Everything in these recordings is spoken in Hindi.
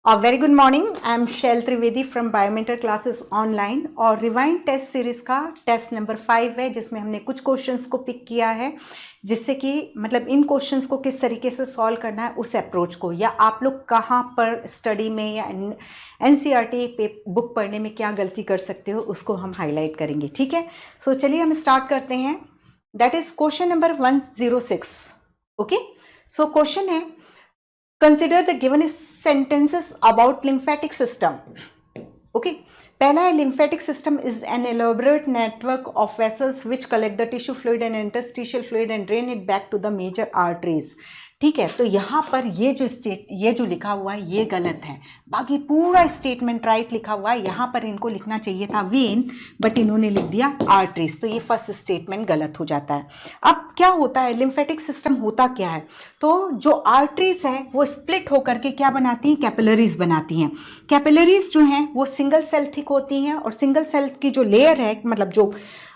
Very good morning. I am Shail Trivedi from biometer classes online. और रिवाइंड टेस्ट सीरीज का टेस्ट नंबर 5 है, जिसमें हमने कुछ क्वेश्चंस को पिक किया है, जिससे कि मतलब इन क्वेश्चंस को किस तरीके से सॉल्व करना है उस अप्रोच को, या आप लोग कहाँ पर स्टडी में या एनसीईआरटी बुक पढ़ने में क्या गलती कर सकते हो उसको हम हाईलाइट करेंगे। ठीक है, सो चलिए हम स्टार्ट करते हैं। That is question number 106। Okay, so question है, consider the given sentences about lymphatic system. Okay, पहला है, lymphatic system is an elaborate network of vessels which collect the tissue fluid and interstitial fluid and drain it back to the major arteries. ठीक है, तो यहाँ पर ये जो लिखा हुआ है ये गलत है, बाकी पूरा स्टेटमेंट राइट लिखा हुआ है। यहाँ पर इनको लिखना चाहिए था वेन, बट इन्होंने लिख दिया आर्टरीज, तो ये फर्स्ट स्टेटमेंट गलत हो जाता है। अब क्या होता है, लिम्फेटिक सिस्टम होता क्या है, तो जो आर्टरीज हैं वो स्प्लिट होकर के क्या बनाती हैं, कैपिलरीज बनाती हैं। कैपिलरीज जो हैं वो सिंगल सेल थिक होती हैं, और सिंगल सेल की जो लेयर है, मतलब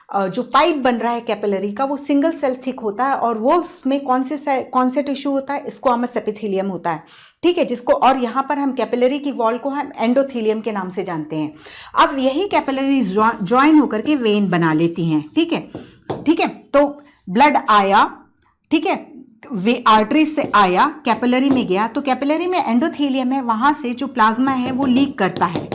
जो पाइप बन रहा है कैपिलरी का, वो सिंगल सेल थिक होता है, और वो उसमें कौन से टिश्यू होता है, स्क्वामस एपिथेलियम होता है। ठीक है, जिसको, और यहाँ पर हम कैपिलरी की वॉल को हम एंडोथेलियम के नाम से जानते हैं। अब यही कैपिलरी ज्वाइन होकर के वेन बना लेती हैं। ठीक है, ठीक है, तो ब्लड आया, ठीक है, वे आर्टरी से आया, कैपिलरी में गया, तो कैपिलरी में एंडोथेलियम है, वहां से जो प्लाज्मा है वो लीक करता है,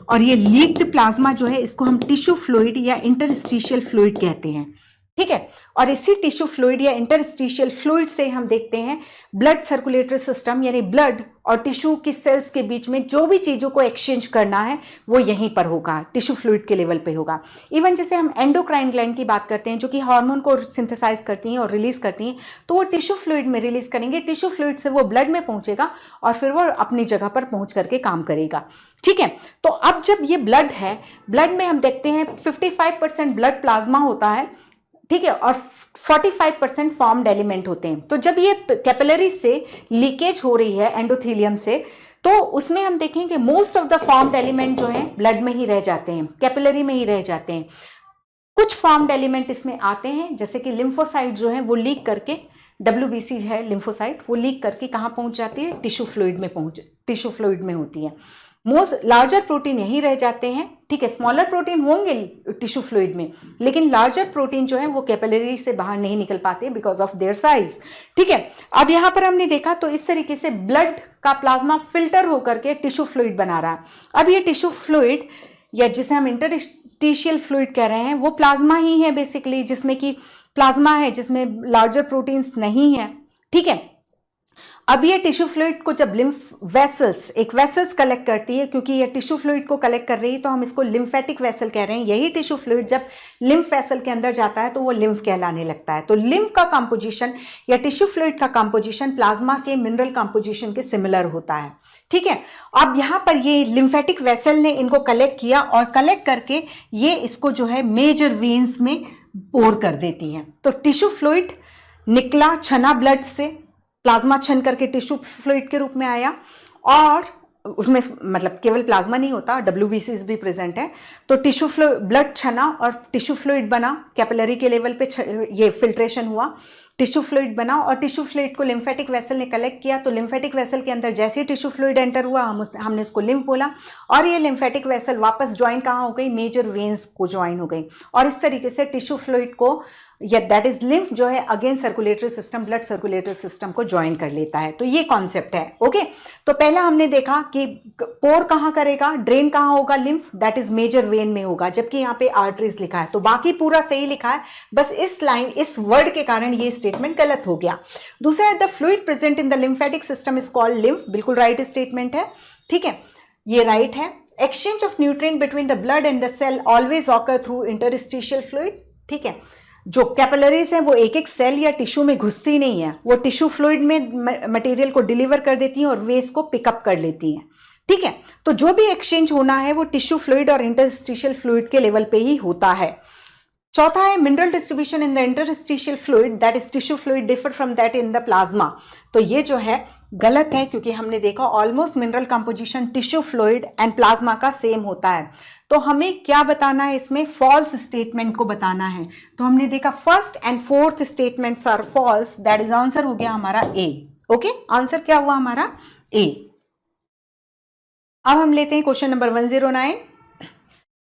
और ये लीक्ड प्लाज्मा जो है इसको हम टिश्यू फ्लूइड या इंटरस्टिशियल फ्लूइड कहते हैं। ठीक है, और इसी टिश्यू फ्लूइड या इंटरस्टिशियल फ्लूइड से हम देखते हैं ब्लड सर्कुलेटरी सिस्टम, यानी ब्लड और टिश्यू की सेल्स के बीच में जो भी चीज़ों को एक्सचेंज करना है वो यहीं पर होगा, टिश्यू फ्लूइड के लेवल पे होगा। इवन जैसे हम एंडोक्राइन ग्लैंड की बात करते हैं, जो कि हार्मोन को सिंथेसाइज करती हैं और रिलीज करती हैं, तो वो टिश्यू फ्लूइड में रिलीज करेंगे, टिश्यू फ्लूइड से वो ब्लड में पहुंचेगा और फिर वो अपनी जगह पर पहुंच करके काम करेगा। ठीक है, तो अब जब ये ब्लड है, ब्लड में हम देखते हैं 55% ब्लड प्लाज्मा होता है, ठीक है, और 45% फॉर्म्ड एलिमेंट होते हैं। तो जब ये कैपिलरी से लीकेज हो रही है एंडोथेलियम से, तो उसमें हम देखेंगे most of the formed element जो है ब्लड में ही रह जाते हैं, कैपिलरी में ही रह जाते हैं। कुछ फॉर्म्ड एलिमेंट इसमें आते हैं, जैसे कि लिम्फोसाइट जो है वो लीक करके, WBC है लिम्फोसाइट, वो लीक करके कहाँ पहुंच जाती है, टिश्यू फ्लूइड में होती है। मोस्ट लार्जर प्रोटीन यहीं रह जाते हैं। ठीक है, स्मॉलर प्रोटीन होंगे टिश्यू फ्लूइड में, लेकिन लार्जर प्रोटीन जो है वो कैपिलरी से बाहर नहीं निकल पाते बिकॉज ऑफ देयर साइज। ठीक है, अब यहाँ पर हमने देखा तो इस तरीके से ब्लड का प्लाज्मा फिल्टर होकर के टिश्यू फ्लूइड बना रहा है। अब ये टिश्यू फ्लूइड, या जिसे हम इंटरस्टिशियल फ्लूइड कह रहे हैं, वो प्लाज्मा ही है बेसिकली, जिसमें कि प्लाज्मा है जिसमें लार्जर प्रोटीन्स नहीं है। ठीक है, अब ये टिश्यू फ्लूइड को जब लिम्फ वेसल्स, एक वेसल्स कलेक्ट करती है, क्योंकि ये टिश्यू फ्लूइड को कलेक्ट कर रही है तो हम इसको लिम्फेटिक वेसल कह रहे हैं। यही टिश्यू फ्लूइड जब लिम्फ वेसल के अंदर जाता है तो वो लिम्फ कहलाने लगता है। तो लिम्फ का कंपोजिशन या टिश्यू फ्लूइड का कंपोजिशन प्लाज्मा के मिनरल कंपोजिशन के सिमिलर होता है। ठीक है, अब यहाँ पर ये लिम्फेटिक वेसल ने इनको कलेक्ट किया, और कलेक्ट करके ये इसको जो है मेजर वेन्स में पोर कर देती हैं। तो टिश्यू फ्लूइड निकला, छना ब्लड से, प्लाज्मा छन करके टिश्यू फ्लूइड के रूप में आया, और उसमें मतलब केवल प्लाज्मा नहीं होता, WBCs भी प्रेजेंट है। तो टिश्यू ब्लड छना और टिश्यू फ्लूइड बना, कैपिलरी के लेवल पे ये फिल्ट्रेशन हुआ, टिश्यू फ्लूइड बना, और टिश्यू फ्लूइड को लिम्फेटिक वेसल ने कलेक्ट किया। तो लिम्फेटिक वेसल के अंदर जैसे ही टिश्यू फ्लूइड एंटर हुआ, हमने इसको लिम्फ बोला, और ये लिम्फेटिक वेसल वापस ज्वाइन कहाँ हो गई, मेजर वेन्स को ज्वाइन हो गई, और इस तरीके से टिश्यू फ्लूइड को, या दैट इज लिम्फ जो है again circulatory system, blood circulatory system को ज्वाइन कर लेता है। तो ये कॉन्सेप्ट है। ओके, तो पहला हमने देखा कि पोर कहाँ करेगा, ड्रेन कहाँ होगा, lymph, that is major vein में होगा, जबकि यहाँ पे आर्टरीज लिखा है। तो बाकी पूरा सही लिखा है, बस इस लाइन, इस वर्ड के कारण ये स्टेटमेंट गलत हो गया। दूसरा है, the fluid present in the lymphatic system is called lymph, बिल्कुल राइट स्टेटमेंट है। ठीक है, ये राइट है। Exchange of nutrient between the blood and the cell always occur through interstitial fluid. ठीक है, जो कैपिलरीज हैं वो एक एक सेल या टिश्यू में घुसती नहीं है, वो टिश्यू फ्लूइड में मटेरियल को डिलीवर कर देती हैं और वेस्ट को पिकअप कर लेती हैं। ठीक है, तो जो भी एक्सचेंज होना है वो टिश्यू फ्लूइड और इंटरस्टिशियल फ्लूइड के लेवल पे ही होता है। चौथा है, mineral distribution in the interstitial fluid, that is tissue fluid differ from that in the plasma. तो ये जो है गलत है, क्योंकि हमने देखा almost mineral composition tissue fluid and plasma का सेम होता है। तो हमें क्या बताना है, इसमें फॉल्स स्टेटमेंट को बताना है। तो हमने देखा first and fourth statements are false, that is answer हो गया हमारा ए। ओके, आंसर क्या हुआ हमारा ए। अब हम लेते हैं क्वेश्चन नंबर 109।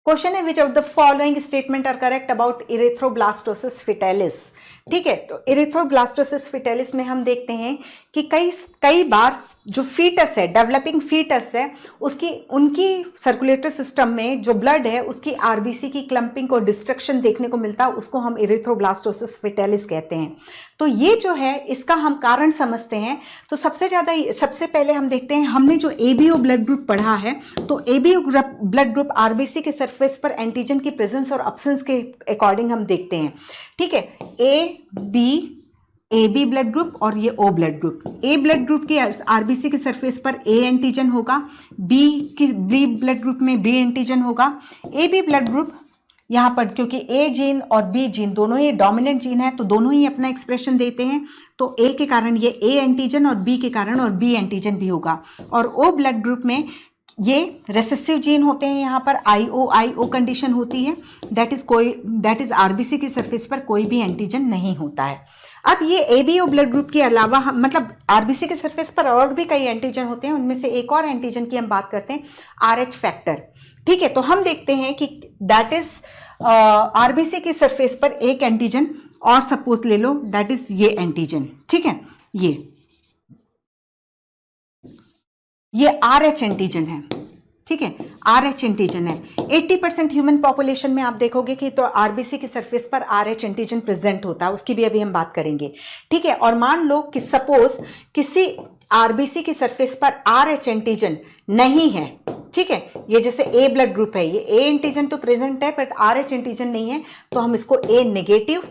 क्वेश्चन है which of the following statement are correct about erythroblastosis fetalis. ठीक है, तो इरेथ्रोब्लास्टोसिस फिटेलिस में हम देखते हैं कि कई बार जो फीटस है, डेवलपिंग फीटस है, उनकी सर्कुलेटरी सिस्टम में जो ब्लड है उसकी आरबीसी की क्लम्पिंग और डिस्ट्रक्शन देखने को मिलता है, उसको हम इरेथ्रोब्लास्टोसिस फिटेलिस कहते हैं। तो ये जो है इसका हम कारण समझते हैं। तो सबसे पहले हम देखते हैं, हमने जो एबीओ ब्लड ग्रुप पढ़ा है, तो एबीओ ब्लड ग्रुप आरबीसी के सरफेस पर एंटीजन की प्रेजेंस और अब्सेंस के अकॉर्डिंग हम देखते हैं। ठीक है, ए बी ब्लड ग्रुप और ये ओ ब्लड ग्रुप। ए ब्लड ग्रुप की आरबीसी के सरफेस पर ए एंटीजन होगा, बी ब्लड ग्रुप में बी एंटीजन होगा। ए बी ब्लड ग्रुप यहाँ पर क्योंकि ए जीन और बी जीन दोनों ही डोमिनेंट जीन है, तो दोनों ही अपना एक्सप्रेशन देते हैं, तो ए के कारण ये ए एंटीजन और बी के कारण और बी एंटीजन भी होगा। और ओ ब्लड ग्रुप में ये रेसेसिव जीन होते हैं, यहाँ पर आईओ कंडीशन होती है, दैट इज आरबीसी की सरफेस पर कोई भी एंटीजन नहीं होता है। अब ये एबीओ ब्लड ग्रुप के अलावा मतलब आरबीसी के सरफेस पर और भी कई एंटीजन होते हैं, उनमें से एक और एंटीजन की हम बात करते हैं, आरएच फैक्टर। ठीक है, तो हम देखते हैं कि दैट इज आरबीसी की सरफेस पर एक एंटीजन और सपोज ले लो दैट इज ये एंटीजन। ठीक है, ये आरएच एंटीजन है। ठीक है, आरएच एंटीजन है। 80% ह्यूमन पॉपुलेशन में आप देखोगे कि तो आरबीसी की सरफेस पर आरएच एंटीजन प्रेजेंट होता है, उसकी भी अभी हम बात करेंगे। ठीक है, और मान लो कि सपोज किसी आरबीसी की सरफेस पर आरएच एंटीजन नहीं है। ठीक है, ये जैसे ए ब्लड ग्रुप है, ये ए एंटीजन तो प्रेजेंट है बट आरएच एंटीजन नहीं है, तो हम इसको ए नेगेटिव,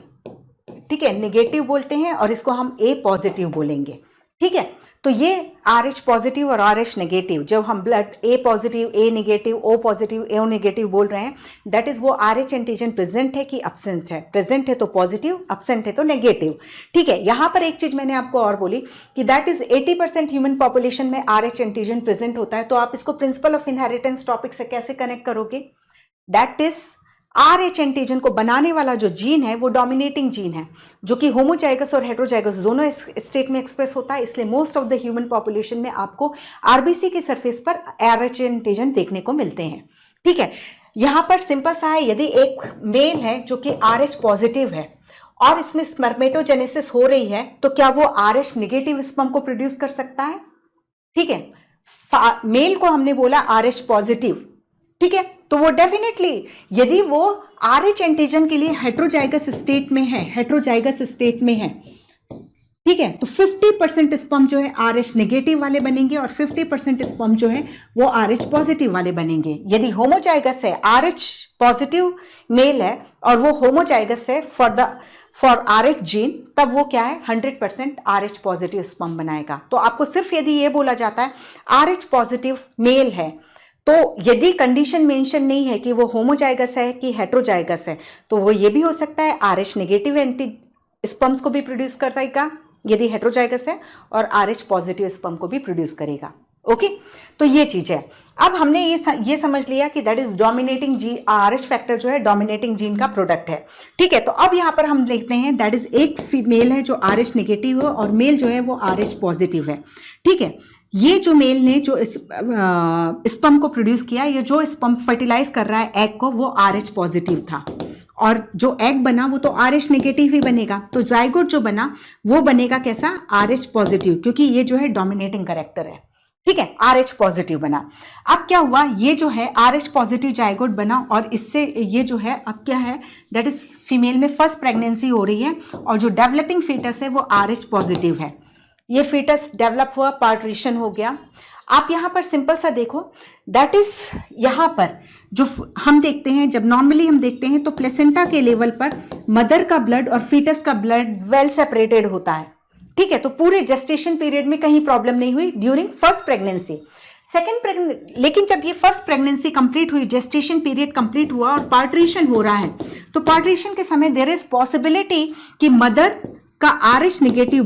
ठीक है, नेगेटिव बोलते हैं, और इसको हम ए पॉजिटिव बोलेंगे। ठीक है, तो ये RH पॉजिटिव और RH नेगेटिव, जब हम blood A positive, A negative, O positive, O negative बोल रहे हैं, दैट इज वो RH एंटीजन प्रेजेंट है कि अब्सेंट है। प्रेजेंट है तो पॉजिटिव, अब्सेंट है तो नेगेटिव। ठीक है, यहां पर एक चीज मैंने आपको और बोली कि दैट इज 80% ह्यूमन पॉपुलेशन में RH एंटीजन प्रेजेंट होता है, तो आप इसको प्रिंसिपल ऑफ इनहेरिटेंस टॉपिक से कैसे कनेक्ट करोगे? दैट इज RH एंटीजन को बनाने वाला जो जीन है वो डोमिनेटिंग जीन है, जो कि होमोजाइगस और हेटेरोजाइगस दोनों स्टेट में एक्सप्रेस होता है। इसलिए most of the human population में आपको आरबीसी की सरफेस पर RH एंटीजन देखने को मिलते हैं। ठीक है, यहां पर सिंपल सा है, यदि एक मेल है जो कि RH पॉजिटिव है और इसमें स्पर्मेटोजेनेसिस हो रही है, तो क्या वो RH नेगेटिव स्पर्म को प्रोड्यूस कर सकता है? ठीक है, मेल को हमने बोला RH पॉजिटिव। ठीक है, तो वो डेफिनेटली यदि वो RH एंटीजन के लिए हेटेरोजाइगस स्टेट में है, हेटेरोजाइगस स्टेट में है, ठीक है, तो 50% स्पर्म जो है RH नेगेटिव वाले बनेंगे और 50% स्पर्म जो है वो RH पॉजिटिव वाले बनेंगे। यदि होमोजाइगस है, RH पॉजिटिव मेल है और वो होमोजाइगस है फॉर RH जीन, तब वो क्या है 100% RH पॉजिटिव स्पर्म बनाएगा। तो आपको सिर्फ यदि ये बोला जाता है RH पॉजिटिव मेल है, तो यदि कंडीशन मेंशन नहीं है कि वो होमोजाइगस है कि हेटेरोजाइगस है, तो वो ये भी हो सकता है RH नेगेटिव स्पर्म्स को भी प्रोड्यूस करेगा यदि हेटेरोजाइगस है, और RH पॉजिटिव स्पर्म को भी प्रोड्यूस करेगा। ओके, तो ये चीज है। अब हमने ये समझ लिया कि that is dominating gene, RH factor जो है डोमिनेटिंग जीन का प्रोडक्ट है। ठीक है, तो अब यहां पर हम देखते हैं दैट इज एक फीमेल है जो RH नेगेटिव है और मेल जो है वो RH पॉजिटिव है। ठीक है, ये जो मेल ने जो स्पर्म को प्रोड्यूस किया, ये जो स्पर्म फर्टिलाइज कर रहा है एग को, वो RH पॉजिटिव था, और जो एग बना वो तो RH नेगेटिव ही बनेगा। तो जाइगोट जो बना वो बनेगा कैसा? RH पॉजिटिव, क्योंकि ये जो है डोमिनेटिंग कैरेक्टर है। ठीक है, RH पॉजिटिव बना। अब क्या हुआ, ये जो है RH पॉजिटिव जाइगोट बना, और इससे ये जो है अब क्या है, दैट इज फीमेल में फर्स्ट प्रेगनेंसी हो रही है, और जो डेवलपिंग फीटस है वो RH पॉजिटिव है। ये फीटस डेवलप हुआ, पार्ट्रीशन हो गया। आप यहां पर सिंपल सा देखो, दैट इज यहां पर जो हम देखते हैं, जब नॉर्मली हम देखते हैं तो प्लेसेंटा के लेवल पर मदर का ब्लड और फीटस का ब्लड वेल सेपरेटेड होता है। ठीक है, तो पूरे जेस्टेशन पीरियड में कहीं प्रॉब्लम नहीं हुई ड्यूरिंग फर्स्ट प्रेगनेंसी। लेकिन जब ये फर्स्ट प्रेगनेंसी कंप्लीट हुई, जेस्टेशन पीरियड कंप्लीट हुआ और पार्ट्रीशन हो रहा है, तो पार्ट्रीशन के समय देयर इज पॉसिबिलिटी कि मदर का RH नेगेटिव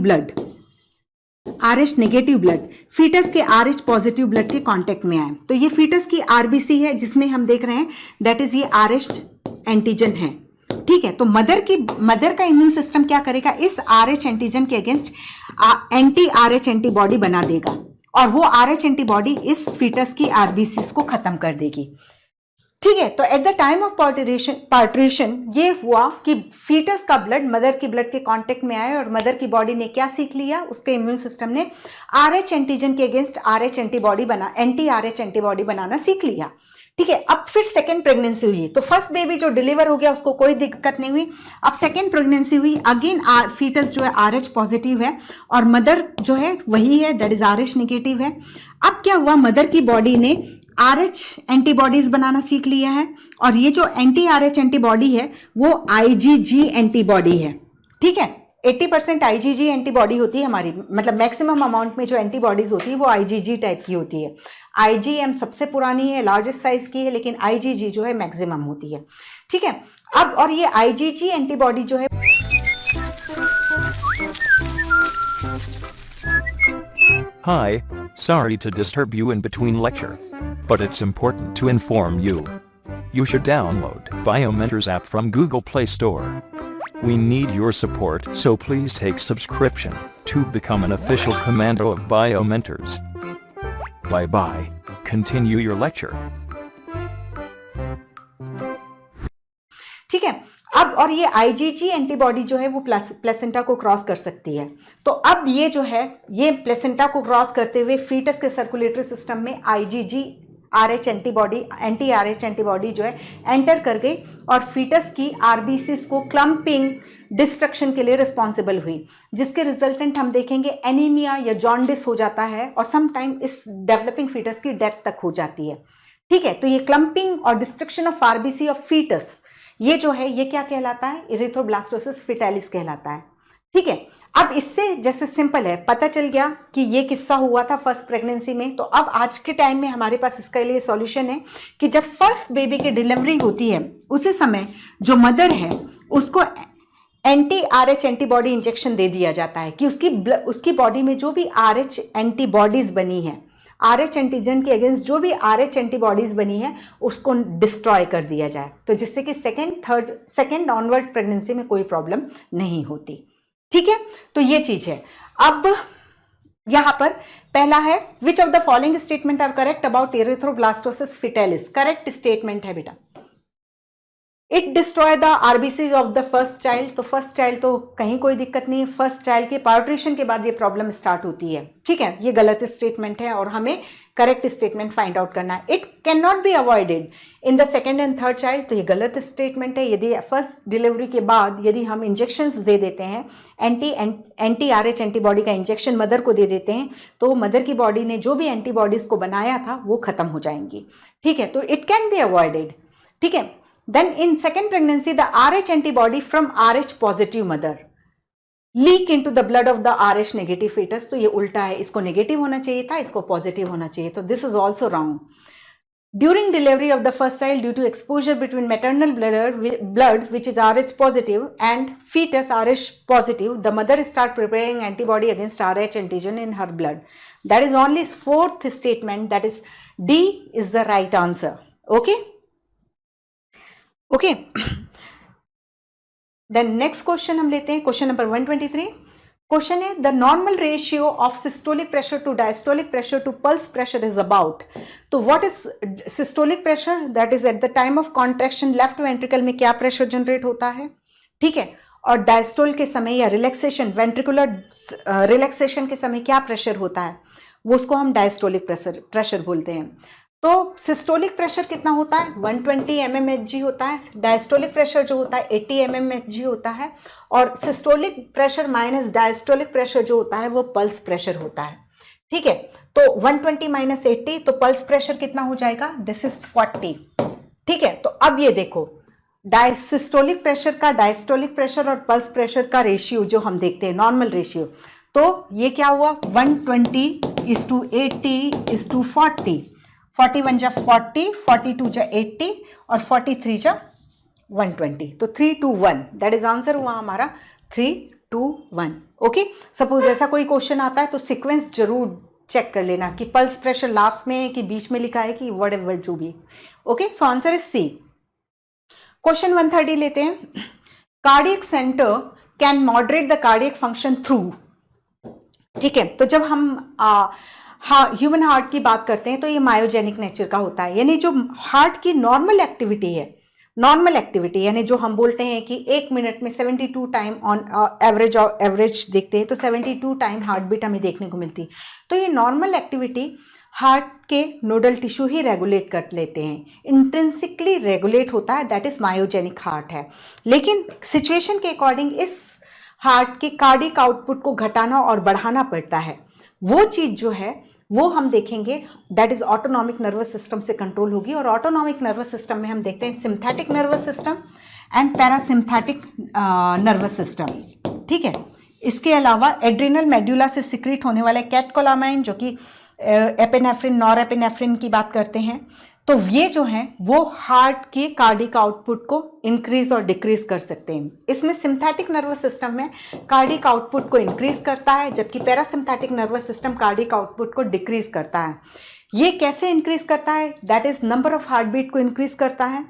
ब्लड फीटस के RH पॉजिटिव ब्लड के कांटेक्ट में आए। तो ये फीटस की आरबीसी है जिसमें हम देख रहे हैं दैट इज ये RH एंटीजन है। ठीक है, तो मदर का इम्यून सिस्टम क्या करेगा, इस RH एंटीजन के अगेंस्ट एंटी RH एंटीबॉडी बना देगा, और वो RH एंटीबॉडी इस फीटस की आरबीसीज को खत्म कर देगी। ठीक है, तो एट द टाइम ऑफ पार्ट्रीशन ये हुआ कि फीटस का ब्लड मदर की ब्लड के कांटेक्ट में आया और मदर की बॉडी ने क्या सीख लिया, उसके इम्यून सिस्टम ने RH एंटीजन के against RH antibody anti RH antibody बनाना सीख लिया। ठीक है, अब फिर सेकेंड प्रेगनेंसी हुई, तो फर्स्ट बेबी जो डिलीवर हो गया उसको कोई दिक्कत नहीं हुई। अब सेकेंड प्रेगनेंसी हुई, अगेन फीटस जो है RH पॉजिटिव है और मदर जो है वही है, दैट इज RH नेगेटिव है। अब क्या हुआ, मदर की बॉडी ने RH एंटीबॉडीज बनाना सीख लिया है और ये जो एंटी RH एंटीबॉडी है वो IgG एंटीबॉडी है। ठीक है, 80% IgG एंटीबॉडी होती है हमारी, मतलब मैक्सिमम अमाउंट में जो एंटीबॉडीज होती है वो IgG टाइप की होती है। IgM सबसे पुरानी है, लार्जेस्ट साइज की है, लेकिन IgG जो है मैक्सिमम होती है। ठीक है, अब और ये IgG एंटीबॉडी जो है Hi, sorry to disturb you in between lecture, but it's important to inform you. You should download Biomentors app from Google Play Store. We need your support, so please take subscription to become an official commando of Biomentors. Bye bye. Continue your lecture. ठीक है, अब और ये IgG एंटीबॉडी जो है वो प्लेसेंटा को क्रॉस कर सकती है। तो अब ये जो है ये प्लेसेंटा को क्रॉस करते हुए फीटस के सर्कुलेटरी सिस्टम में IgG RH antibody anti RH antibody जो है एंटर कर गई और फीटस की आरबीसीज को क्लम्पिंग डिस्ट्रक्शन के लिए रिस्पॉन्सिबल हुई, जिसके रिजल्टेंट हम देखेंगे एनीमिया या जॉन्डिस हो जाता है और समटाइम इस डेवलपिंग फीटस की डेथ तक हो जाती है। ठीक है, तो ये क्लम्पिंग और destruction of RBC of fetus ये जो है ये क्या कहलाता है, इरिथ्रोब्लास्टोसिस फिटालिस कहलाता है। ठीक है, अब इससे जैसे सिंपल है, पता चल गया कि ये किस्सा हुआ था फर्स्ट प्रेगनेंसी में। तो अब आज के टाइम में हमारे पास इसके लिए सॉल्यूशन है कि जब फर्स्ट बेबी की डिलीवरी होती है उसी समय जो मदर है उसको एंटी RH एंटीबॉडी इंजेक्शन दे दिया जाता है कि उसकी बॉडी में जो भी RH एंटीबॉडीज बनी है, RH एंटीजन के अगेंस्ट जो भी RH एंटीबॉडीज बनी है उसको डिस्ट्रॉय कर दिया जाए, तो जिससे कि सेकेंड ऑनवर्ड प्रेगनेंसी में कोई प्रॉब्लम नहीं होती। ठीक है, तो ये चीज है। अब यहां पर पहला है which of the following statement are correct about erythroblastosis fetalis. Correct statement है बेटा, it destroy the RBCs of the first child. तो फर्स्ट चाइल्ड तो कहीं कोई दिक्कत नहीं है, फर्स्ट चाइल्ड के पार्ट्रीशन के बाद ये प्रॉब्लम स्टार्ट होती है। ठीक है, ये गलत स्टेटमेंट है और हमें करेक्ट स्टेटमेंट फाइंड आउट करना है। It can not be avoided in the second and third child, तो ये गलत स्टेटमेंट है। यदि फर्स्ट डिलीवरी के बाद यदि हम इंजेक्शंस दे देते हैं, एंटी RH एंटीबॉडी का इंजेक्शन मदर को दे देते हैं, तो मदर की बॉडी ने जो भी एंटीबॉडीज को बनाया था वो खत्म हो जाएंगी। ठीक है, तो इट कैन बी अवॉइडेड। ठीक है, then in second pregnancy the RH antibody from RH positive mother leak into the blood of the RH negative fetus। तो ये उल्टा है, इसको नेगेटिव होना चाहिए था, इसको पॉजिटिव होना चाहिए, तो this is also wrong। During delivery of the first child, due to exposure between maternal blood which is RH positive and fetus RH positive, the mother start preparing antibody against RH antigen in her blood। That is only fourth statement, that is D is the right answer। Okay, okay, then next question हम लेते हैं, क्वेश्चन नंबर 123। क्वेश्चन है the normal ratio of systolic pressure to diastolic pressure to pulse pressure is about. तो what is systolic pressure, that is at the time of contraction left ventricle में क्या प्रेशर जनरेट होता है। ठीक है, और डायस्टोल के समय या रिलैक्सेशन वेंट्रिकुलर रिलैक्सेशन के समय क्या प्रेशर होता है, वो उसको हम डायस्टोलिक प्रेशर बोलते हैं। तो सिस्टोलिक प्रेशर कितना होता है, 120 mmHg होता है। डायस्टोलिक प्रेशर जो होता है 80 mmHg होता है, और systolic pressure minus diastolic pressure जो होता है वो पल्स प्रेशर होता है। ठीक है, तो 120 माइनस 80 तो पल्स प्रेशर कितना हो जाएगा, दिस इज 40। ठीक है, तो अब ये देखो सिस्टोलिक प्रेशर का डायस्टोलिक प्रेशर और पल्स प्रेशर का रेशियो जो हम देखते हैं नॉर्मल रेशियो, तो ये क्या हुआ 120:80:40। 41 जा 40, 42 जा 80 और 43 जा 120, तो 3:1, दैट इज आंसर हुआ हमारा 3:1। ओके, सपोज ऐसा कोई क्वेश्चन आता है तो सीक्वेंस जरूर चेक कर लेना कि पल्स प्रेशर लास्ट में है कि बीच में लिखा है कि व्हाटएवर जो भी। Okay, so answer is C. Question 130 लेते हैं, cardiac centre can moderate the cardiac function through. ठीक है, तो जब हम ह्यूमन हार्ट की बात करते हैं तो ये मायोजेनिक नेचर का होता है, यानी जो हार्ट की नॉर्मल एक्टिविटी है, नॉर्मल एक्टिविटी यानी जो हम बोलते हैं कि 1 मिनट में 72 टाइम ऑन एवरेज देखते हैं तो 72 टाइम हार्ट बीट हमें देखने को मिलती है। तो ये नॉर्मल एक्टिविटी हार्ट के नोडल टिश्यू ही रेगुलेट कर लेते हैं, इंट्रिंसिकली रेगुलेट होता है, दैट इज मायोजेनिक हार्ट है। लेकिन सिचुएशन के अकॉर्डिंग इस हार्ट के कार्डिक आउटपुट को घटाना और बढ़ाना पड़ता है। वो चीज़ जो है वो हम देखेंगे, that is autonomic nervous system से कंट्रोल होगी। और ऑटोनॉमिक नर्वस सिस्टम में हम देखते हैं sympathetic nervous system and parasympathetic nervous system, ठीक है। इसके अलावा एड्रिनल मेड्यूला से सिक्रीट होने वाले कैटकोलामाइन जो कि एपिनेफ्रिन नॉरएपिनेफ्रिन की बात करते हैं, तो ये जो हैं वो हार्ट के कार्डिक आउटपुट को इंक्रीज और डिक्रीज कर सकते हैं। इसमें सिम्पैथिक नर्वस सिस्टम में कार्डिक आउटपुट को इंक्रीज करता है, जबकि parasympathetic nervous system cardiac output को डिक्रीज करता है। ये कैसे इंक्रीज करता है? That is number of heart beat को इंक्रीज करता है।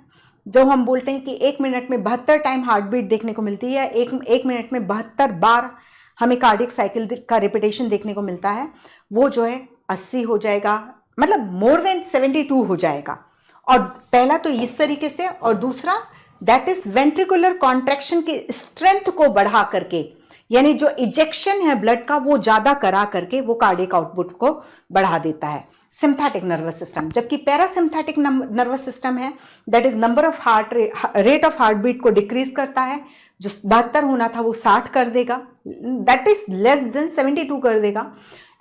जो हम बोलते हैं कि 1 मिनट में 72 टाइम हार्ट बीट देखने को मिलती है, एक मिनट में 72 बार हमें कार्डिक साइकिल का रिपीटेशन देखने को मिलता है, वो जो है 80 हो जाएगा, मतलब मोर देन 72 हो जाएगा। और पहला तो इस तरीके से, और दूसरा दैट इज वेंट्रिकुलर कॉन्ट्रैक्शन की स्ट्रेंथ को बढ़ा करके, यानी जो इजेक्शन है ब्लड का वो ज्यादा करा करके वो कार्डियक आउटपुट को बढ़ा देता है सिम्पैथिक नर्वस सिस्टम। जबकि पैरासिम्पैथिक नर्वस सिस्टम है that is number of rate of heart beat को डिक्रीज करता है, जो 72 होना था वो 60 कर देगा, दैट इज लेस देन 72 कर देगा।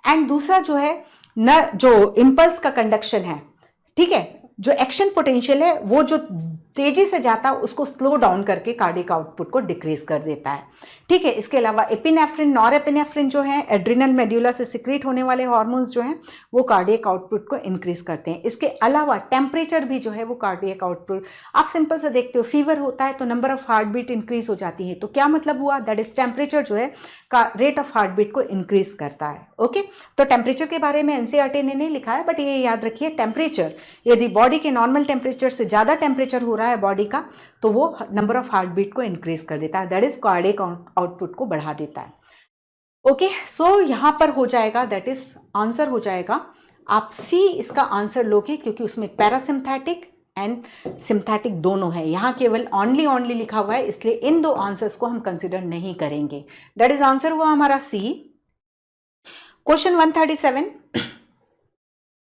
एंड दूसरा जो है न जो इम्पल्स का कंडक्शन है, ठीक है, जो एक्शन पोटेंशियल है वो जो तेजी से जाता है उसको स्लो डाउन करके कार्डियक आउटपुट को डिक्रीज कर देता है, ठीक है। इसके अलावा एपिनेफ्रिन नॉरएपिनेफ्रिन जो है एड्रिनल मेड्यूला से सिक्रीट होने वाले हार्मोन्स जो हैं वो कार्डियक आउटपुट को इंक्रीज करते हैं। इसके अलावा टेम्परेचर भी जो है वो कार्डियक आउटपुट, आप सिंपल से देखते हो फीवर होता है तो number of heart beat increase हो जाती है, तो क्या मतलब हुआ? दैट इज टेम्परेचर जो है रेट ऑफ हार्ट बीट को इंक्रीज करता है। ओके, तो टेम्परेचर के बारे में एनसीईआरटी ने नहीं लिखा है, बट ये याद रखिए टेम्परेचर यदि बॉडी के नॉर्मल टेम्परेचर से ज़्यादा टेम्परेचर हो रहा है बॉडी का तो वो नंबर ऑफ हार्ट बीट को इंक्रीज कर देता है, दैट इज कार्डियक आउटपुट को बढ़ा देता है। ओके, सो यहाँ पर हो जाएगा, दैट इज आंसर हो जाएगा, आप सी इसका आंसर लोगे क्योंकि उसमें पैरासिम्पैथिक एंड सिम्पैथिक दोनों है। यहाँ केवल ओनली लिखा हुआ है, इसलिए इन दो आंसर्स को हम कंसिडर नहीं करेंगे। दैट इज आंसर हुआ हमारा सी। क्वेश्चन 137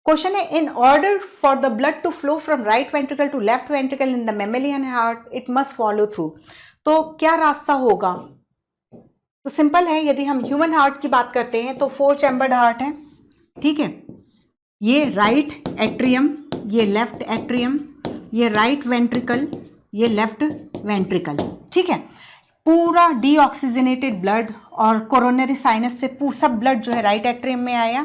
क्वेश्चन है, in order for the blood to flow from right ventricle to left ventricle in the mammalian heart it must follow through. तो क्या रास्ता होगा? तो सिंपल है, यदि हम ह्यूमन हार्ट की बात करते हैं तो 4 चैम्बर्ड हार्ट है, ठीक है। ये राइट एट्रियम, ये लेफ्ट एट्रियम, ये राइट वेंट्रिकल, ये लेफ्ट वेंट्रिकल, ठीक है। पूरा डीऑक्सीजनेटेड ब्लड और कोरोनरी साइनस से सब ब्लड जो है राइट एट्रियम में आया,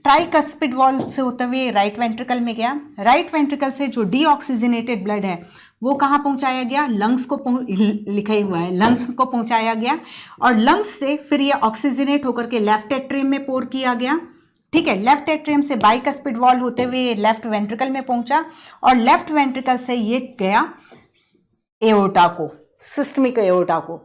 ट्राइकस्पिड वॉल से होते हुए राइट वेंट्रिकल में गया। राइट वेंट्रिकल से जो डीऑक्सीजनेटेड ब्लड है वो कहाँ पहुँचाया गया? लंग्स को लिखा ही हुआ है, लंग्स को पहुँचाया गया, और लंग्स से फिर ये ऑक्सीजनेट होकर के लेफ्ट एट्रियम में पोर किया गया, ठीक है। लेफ्ट एट्रियम से बाइकस्पिड वॉल होते हुए लेफ्ट वेंट्रिकल में पहुंचा, और लेफ्ट वेंट्रिकल से ये गया एओर्टा को, सिस्टमिक एओर्टा को,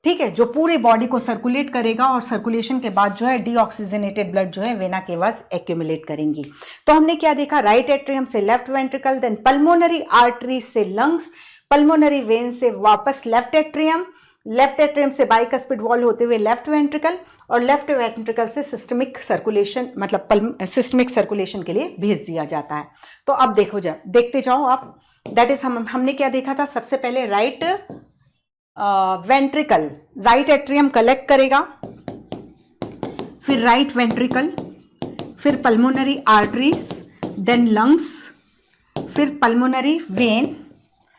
ठीक है, जो पूरी बॉडी को सर्कुलेट करेगा, और सर्कुलेशन के बाद जो है डीऑक्सीजनेटेड ब्लड जो है वेना के पास एक्यूमुलेट करेंगी। तो हमने क्या देखा? राइट एट्रियम से left ventricle, then pulmonary artery से लंग्स, पल्मोनरी वेन से वापस लेफ्ट एट्रियम से बाइकस्पिड वॉल होते हुए लेफ्ट वेंट्रिकल, और लेफ्ट वेंट्रिकल से सिस्टमिक सर्कुलेशन, मतलब सिस्टमिक सर्कुलेशन के लिए भेज दिया जाता है। तो अब देखते जाओ आप, दैट इज हमने क्या देखा था? सबसे पहले right ventricle, right atrium collect करेगा, फिर राइट वेंट्रिकल, फिर पल्मोनरी आर्टरीज, देन लंग्स, फिर pulmonary vein,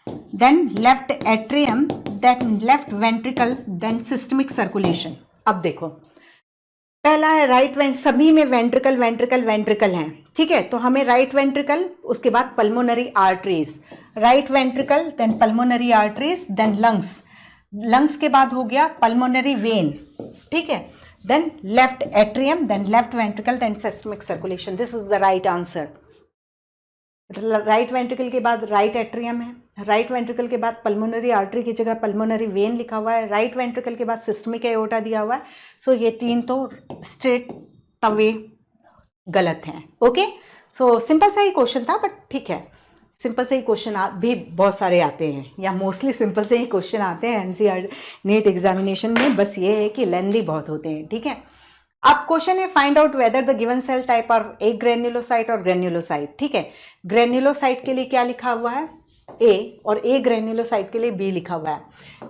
then left atrium, then left ventricle, then systemic circulation. अब देखो, पहला है राइट सभी में वेंट्रिकल है, ठीक है। तो हमें राइट वेंट्रिकल, उसके बाद pulmonary arteries, right ventricle, then pulmonary arteries, then lungs के बाद हो गया पल्मोनरी वेन, ठीक है, then left atrium, then left ventricle, then systemic circulation. This is the right answer. Right ventricle के बाद राइट एट्रियम है, राइट वेंट्रिकल के बाद पल्मोनरी आर्टरी की जगह पल्मोनरी वेन लिखा हुआ है, राइट वेंट्रिकल के बाद सिस्टमिक एओर्टा दिया हुआ है। सो ये तीन तो स्ट्रेट अवे गलत हैं। ओके, सो सिंपल सा ही क्वेश्चन था, बट ठीक है, सिंपल से ही क्वेश्चन भी बहुत सारे आते हैं, या मोस्टली सिंपल से ही क्वेश्चन आते हैं एनसीईआरटी नीट एग्जामिनेशन में, बस ये है कि लेंथी बहुत होते हैं। ठीक है, अब क्वेश्चन है find out whether the given cell type are a granulocyte और ग्रेन्युलोसाइट। ठीक है, ग्रेन्युलोसाइट के लिए क्या लिखा हुआ है? ए, और ए ग्रेन्युलोसाइट के लिए बी लिखा हुआ है।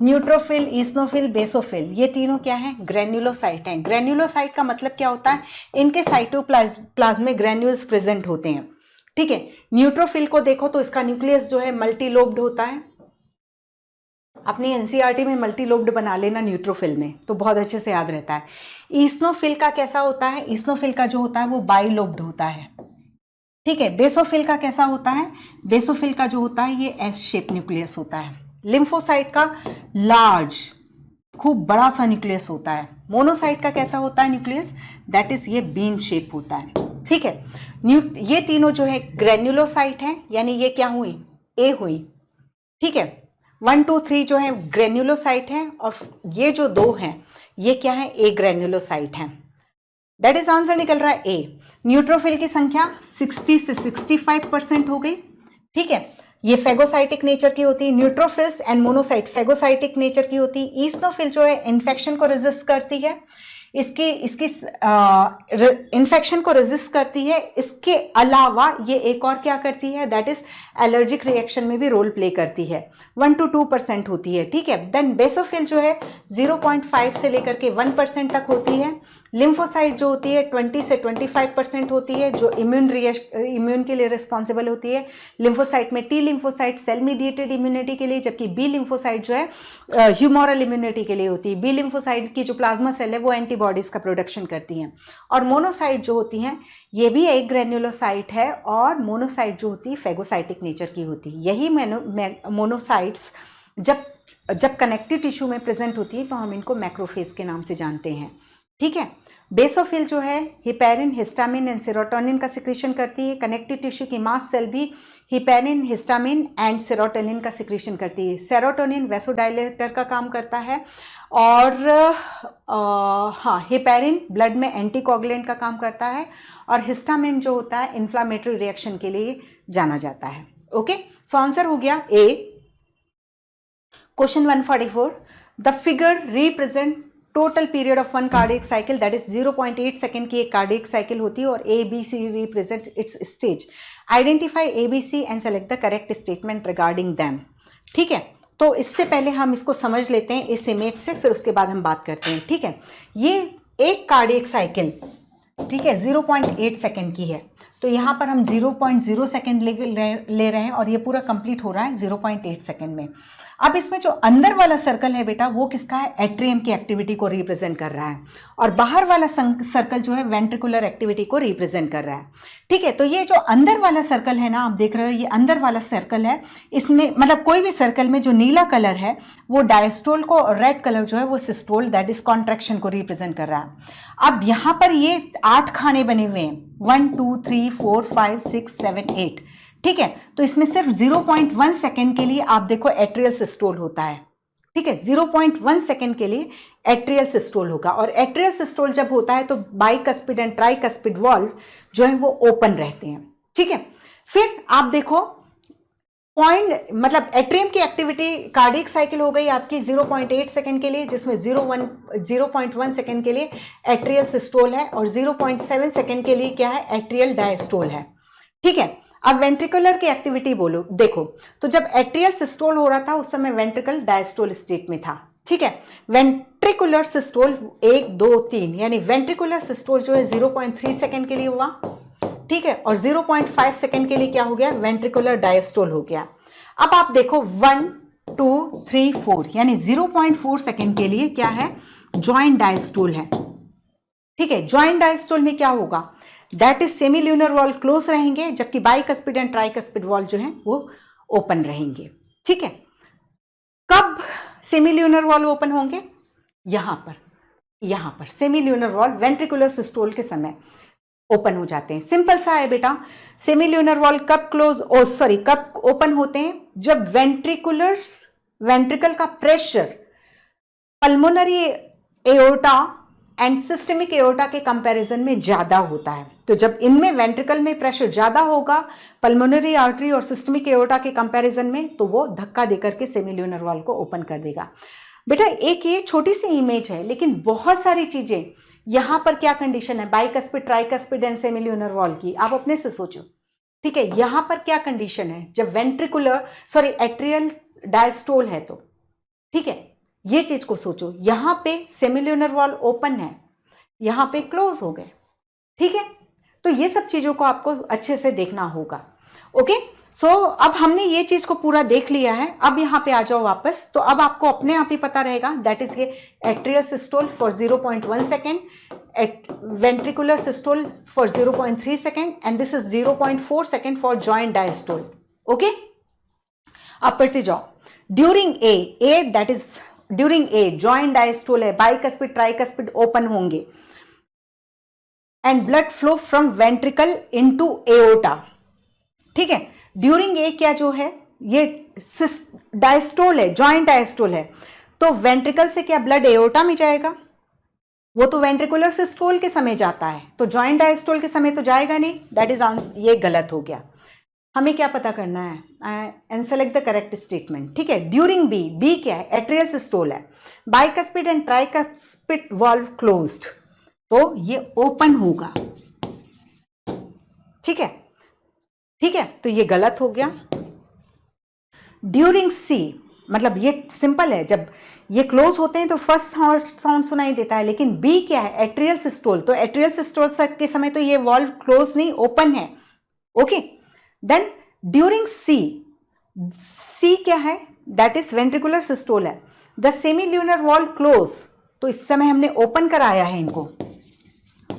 न्यूट्रोफिल, ईस्नोफिल, बेसोफिल, ये तीनों क्या है? ग्रेन्युलोसाइट हैं। ग्रेन्युलोसाइट का मतलब क्या होता है? इनके साइटोप्लाज्म में ग्रेन्यूल्स प्रेजेंट होते हैं। ठीक है, न्यूट्रोफिल को देखो तो इसका न्यूक्लियस जो है मल्टीलोब्ड होता है। अपनी एनसीईआरटी में मल्टीलोब्ड बना लेना न्यूट्रोफिल में, तो बहुत अच्छे से याद रहता है। ईस्नोफिल का कैसा होता है? ईस्नोफिल का जो होता है वो बाइलोब्ड होता है। ठीक है, बेसोफिल का कैसा होता है? बेसोफिल का जो होता है ये एस शेप न्यूक्लियस होता है। लिम्फोसाइट का लार्ज, खूब बड़ा सा न्यूक्लियस होता है। मोनोसाइट का कैसा होता है न्यूक्लियस? दैट इज ये बीन शेप होता है। ठीक है, ये तीनों जो है ग्रेन्युलोसाइट हैं, यानी ये क्या हुई? ए हुई। ठीक है, 1 2 3 जो है ग्रेन्युलोसाइट हैं, और ये जो दो हैं ये क्या है? ए ग्रेन्युलोसाइट हैं। दैट इज आंसर निकल रहा है ए। न्यूट्रोफिल की संख्या 60 से 65% हो गई। ठीक है, ये फेगोसाइटिक नेचर की होती है। Neutrophils and monocyte phagocytic nature की होती है। ईस्नोफिल जो है इन्फेक्शन को रेजिस्ट करती है, इसकी इन्फेक्शन को रेजिस्ट करती है। इसके अलावा ये एक और क्या करती है? दैट इज एलर्जिक रिएक्शन में भी रोल प्ले करती है। 1 to 2% होती है। ठीक है, देन बेसोफिल जो है 0.5 से लेकर के 1% तक होती है। लिम्फोसाइट जो होती है 20 से 25% होती है, जो इम्यून के लिए रिस्पॉन्सिबल होती है। लिम्फोसाइट में T lymphocyte cell mediated immunity के लिए, जबकि बी लिम्फोसाइट जो है ह्यूमोरल इम्यूनिटी के लिए होती है। बी लिम्फोसाइट की जो प्लाज्मा सेल है वो एंटीबॉडीज का प्रोडक्शन करती हैं। और मोनोसाइट जो होती हैं ये भी एक ग्रेन्युलोसाइट है, और मोनोसाइट जो होती है फेगोसाइटिक नेचर की होती है। यही मोनोसाइट्स जब कनेक्टिव टिश्यू में प्रेजेंट होती है तो हम इनको मैक्रोफेज के नाम से जानते हैं। ठीक है, बेसोफिल जो है हिपेरिन, हिस्टामिन एंड सेरोटोनिन का सिक्रीशन करती है। कनेक्टिव टिश्यू की मास्ट सेल भी हिपेरिन, हिस्टामिन एंड सेरोटोनिन का सिक्रीशन करती है। सेरोटोनिन वैसोडाइलेटर का काम करता है, और हिपेरिन ब्लड में एंटीकोगुलेंट का काम करता है, और हिस्टामिन जो होता है इन्फ्लामेटरी रिएक्शन के लिए जाना जाता है। ओके, सो आंसर हो गया A. Question 144, the figure represent total period of one cardiac cycle, that is 0.8 second की एक कार्डियक साइकिल होती है, और A B C represent its stage. Identify A B C and select the correct statement regarding them. ठीक है, तो इससे पहले हम इसको समझ लेते हैं इस इमेज से, फिर उसके बाद हम बात करते हैं। ठीक है, ये एक कार्डियक साइकिल, ठीक है, 0.8 सेकेंड की है, तो यहाँ पर हम 0.0 सेकेंड ले रहे हैं, और ये पूरा कंप्लीट हो रहा है 0.8 सेकेंड में। अब इसमें जो अंदर वाला सर्कल है बेटा वो किसका है? एट्रियम की एक्टिविटी को रिप्रेजेंट कर रहा है, और बाहर वाला सर्कल जो है वेंट्रिकुलर एक्टिविटी को रिप्रेजेंट कर रहा है। ठीक है, तो ये जो अंदर वाला सर्कल है ना, आप देख रहे हो ये अंदर वाला सर्कल है, इसमें मतलब कोई भी सर्कल में जो नीला कलर है वो डायस्टोल को, और रेड कलर जो है वो सिस्टोल दैट इज कॉन्ट्रैक्शन को रिप्रेजेंट कर रहा है। अब यहाँ पर ये 8 खाने बने हुए हैं, 1 2 3 4 5 6 7 8। ठीक है, तो इसमें सिर्फ 0.1 सेकेंड के लिए आप देखो एट्रियल सिस्टोल होता है। ठीक है, 0.1 सेकेंड के लिए एट्रियल सिस्टोल होगा, और एट्रियल सिस्टोल जब होता है तो बाइकस्पिड एंड ट्राइकस्पिड वाल्व जो है वो ओपन रहते हैं। ठीक है, फिर आप देखो मतलब एट्रियम की एक्टिविटी कार्डियक साइकिल हो गई आपकी 0.8 सेकेंड के लिए, जिसमें 0.1 सेकेंड के लिए एट्रियल सिस्टोल है, और 0.7 सेकेंड के लिए क्या है? एट्रियल डायस्टोल है। ठीक है, अब वेंट्रिकुलर की एक्टिविटी बोलो, देखो तो जब एट्रियल सिस्टोल हो रहा था उस समय वेंट्रिकल डायस्टोल स्टेट में था। ठीक है, वेंट्रिकुलर सिस्टोल 1 2 3, यानी वेंट्रिकुलर सिस्टोल जो है 0.3 सेकेंड के लिए हुआ। ठीक है, और 0.5 सेकेंड के लिए क्या हो गया? वेंट्रिकुलर डायस्टोल हो गया। अब आप देखो 1 2 3 4, यानी 0.4 सेकेंड के लिए क्या है? जॉइंट डायस्टोल है। ठीक है, जॉइंट डायस्टोल में क्या होगा? दैट इज सेमील्यूनर वॉल क्लोज रहेंगे, जबकि बाइकस्पिड एंड ट्राइकस्पिड वॉल जो है वो ओपन रहेंगे। ठीक है, कब सेमील्यूनर वॉल ओपन होंगे? यहां पर सेमील्यूनर वॉल वेंट्रिकुलर सिस्टोल के समय ओपन हो जाते हैं। सिंपल सा है बेटा, सेमील्यूनर वॉल कब कब ओपन होते हैं? जब वेंट्रिकल का pressure pulmonary aorta and systemic aorta के कंपैरिजन में ज़्यादा होता है। तो जब इनमें वेंट्रिकल में प्रेशर ज़्यादा होगा पल्मोनरी आर्टरी और सिस्टमिक एओर्टा के कंपैरिजन में, तो वो धक्का देकर के सेमील्यूनर वॉल को ओपन कर देगा। बेटा एक ये छोटी सी इमेज है, लेकिन बहुत सारी चीज़ें यहाँ पर क्या कंडीशन है बाइकस्पिड, ट्राइकस्पिड एंड सेमील्यूनर वॉल की, आप अपने से सोचो। ठीक है, यहाँ पर क्या कंडीशन है जब एट्रियल डायस्टोल है तो, ठीक है, ये चीज को सोचो। यहां पे सेमील्यूनर वॉल ओपन है, यहां पे क्लोज हो गए। ठीक है, तो ये सब चीजों को आपको अच्छे से देखना होगा। ओके, सो अब हमने ये चीज को पूरा देख लिया है। अब यहां पे आ जाओ वापस, तो अब आपको अपने आप ही पता रहेगा, दैट इज ये atrial systole for 0.1 second, ventricular systole for 0.3 second and this is 0.4 second for joint diastole. Okay, अब पढ़ते जाओ। During a that is during a joint diastole है, बाइकस्पिड ट्राइकस्पिड ओपन होंगे and blood flow from ventricle into aorta. ठीक है, ड्यूरिंग ए क्या जो है ये डायस्टोल है, जॉइंट डायस्टोल है, तो वेंट्रिकल से क्या ब्लड एओर्टा में जाएगा? वो तो वेंट्रिकुलर सिस्टोल के समय जाता है, तो जॉइंट डायस्टोल के समय तो जाएगा नहीं। दैट इज आंसर, ये गलत हो गया। हमें क्या पता करना है and select the correct statement. ठीक है, ड्यूरिंग बी क्या है? एट्रियल सिस्टोल है, bicuspid and tricuspid valve closed, तो ये ओपन होगा। ठीक है, ठीक है, तो ये गलत हो गया। ड्यूरिंग सी मतलब ये सिंपल है, जब ये क्लोज होते हैं तो फर्स्ट साउंड सुनाई देता है, लेकिन बी क्या है? एट्रियल सिस्टोल, तो एट्रियल सिस्टोल के समय तो ये वाल्व क्लोज नहीं, ओपन है। ओके, देन ड्यूरिंग सी क्या है? दैट इज वेंट्रिकुलर सिस्टोल है, द सेमील्यूनर वॉल क्लोज, तो इस समय हमने ओपन कराया है इनको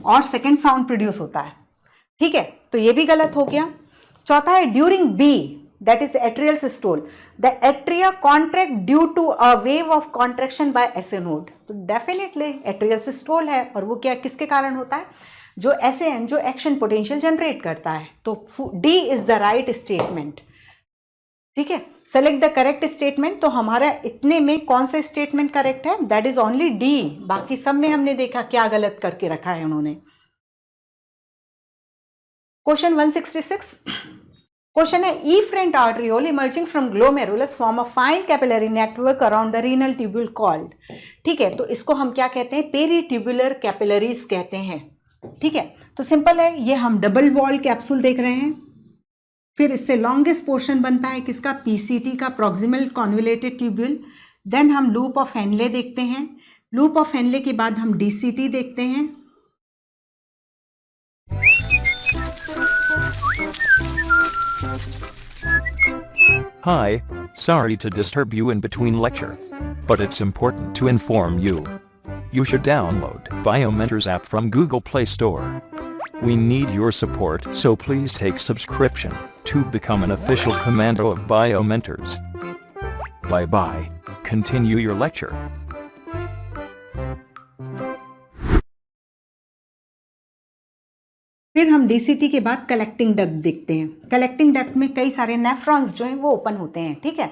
और सेकेंड साउंड प्रोड्यूस होता है। ठीक है, तो ये भी गलत हो गया। चौथा है during B that is atrial systole, the atria contract due to a wave of contraction by SA node, तो डेफिनेटली एट्रियल सिस्टोल है, और वो क्या किसके कारण होता है? जो एसएन जो एक्शन पोटेंशियल जनरेट करता है, तो D is the right statement. ठीक है, सेलेक्ट द करेक्ट स्टेटमेंट। तो हमारा इतने में कौन सा स्टेटमेंट करेक्ट है? दैट इज ओनली डी, बाकी सब में हमने देखा क्या गलत करके रखा है उन्होंने। क्वेश्चन 166 क्वेश्चन है, efferent arteriole emerging from glomerulus form a fine capillary network around the renal tubule called। ठीक है, तो इसको हम क्या कहते हैं? पेरीट्यूबुलर कैपिलरीज कहते हैं। ठीक है, तो सिंपल है, ये हम डबल वॉल कैप्सूल देख रहे हैं, फिर इससे लॉन्गेस्ट पोर्शन बनता है किसका? पीसीटी का, प्रॉक्सिमल कॉन्वोल्यूटेड ट्यूब्यूल। देन हम लूप ऑफ हेनले देखते हैं, लूप ऑफ हेनले के बाद हम डीसीटी देखते हैं। Hi, sorry to disturb you in between lecture, but it's important to inform you. You should download Biomentors app from Google Play Store. We need your support, so please take subscription to become an official commando of Biomentors. Bye bye. Continue your lecture. फिर हम डीसीटी के बाद कलेक्टिंग डक्ट देखते हैं। कलेक्टिंग डक्ट में कई सारे नेफ्रॉन्स जो हैं वो ओपन होते हैं। ठीक है,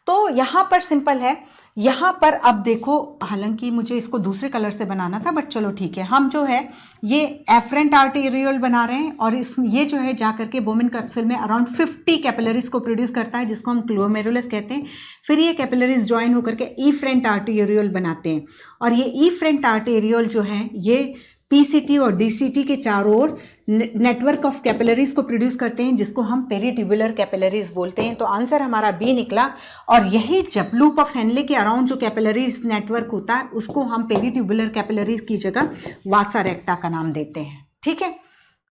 तो यहाँ पर सिंपल है, यहाँ पर अब देखो, हालांकि मुझे इसको दूसरे कलर से बनाना था, बट चलो ठीक है, हम जो है ये एफरेंट आर्टेरियोल बना रहे हैं, और इस ये जो है जा करके बोमेन कैप्सूल में अराउंड 50 कैपिलरीज को प्रोड्यूस करता है, जिसको हम ग्लोमेरुलस कहते हैं। फिर ये कैपिलरीज ज्वाइन होकर के इफरेंट आर्टेरियोल बनाते हैं, और ये इफरेंट आर्टेरियोल जो है ये पीसीटी और डीसीटी के चारों ओर नेटवर्क ऑफ कैपिलरीज को प्रोड्यूस करते हैं, जिसको हम पेरीट्यूबुलर कैपिलरीज बोलते हैं। तो आंसर हमारा बी निकला, और यही जब लूप ऑफ हेनले के अराउंड जो कैपिलरीज नेटवर्क होता है उसको हम पेरीट्यूबुलर कैपिलरीज की जगह वासा रेक्टा का नाम देते हैं। ठीक है,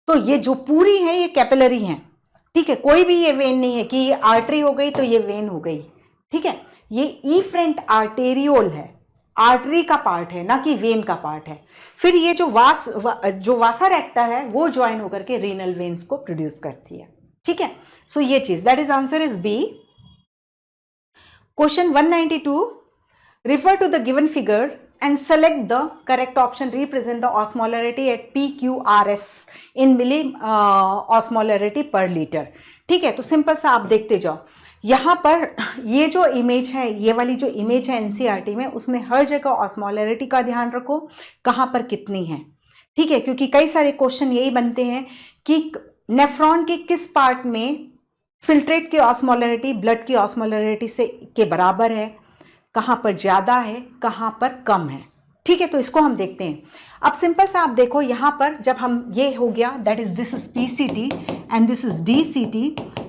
तो ये जो पूरी है ये कैपिलरी है। ठीक है, कोई भी ये वेन नहीं है कि ये आर्टरी हो गई तो ये वेन हो गई। ठीक है, ये इफरेंट आर्टेरियोल है, आर्टरी का पार्ट है, ना कि वेन का पार्ट है। फिर ये जो वासा रेक्टा है वो ज्वाइन होकर के रीनल वेन्स को प्रोड्यूस करती है। ठीक है, सो ये चीज, that is answer is B. Question 192, refer to the given figure and select the correct option, represent the osmolarity at PQRS in milli osmolarity per litre. ठीक है, तो सिंपल सा आप देखते जाओ, यहाँ पर ये जो इमेज है, ये वाली जो इमेज है एनसीईआरटी में, उसमें हर जगह ऑस्मोलैरिटी का ध्यान रखो, कहाँ पर कितनी है, ठीक है, क्योंकि कई सारे क्वेश्चन यही बनते हैं कि नेफ्रॉन के किस पार्ट में फिल्ट्रेट की ऑस्मोलैरिटी ब्लड की ऑस्मोलैरिटी से के बराबर है, कहाँ पर ज़्यादा है, कहाँ पर कम है, ठीक है। तो इसको हम देखते हैं। अब सिंपल सा आप देखो, यहाँ पर जब हम, ये हो गया that is this is PCT and this is DCT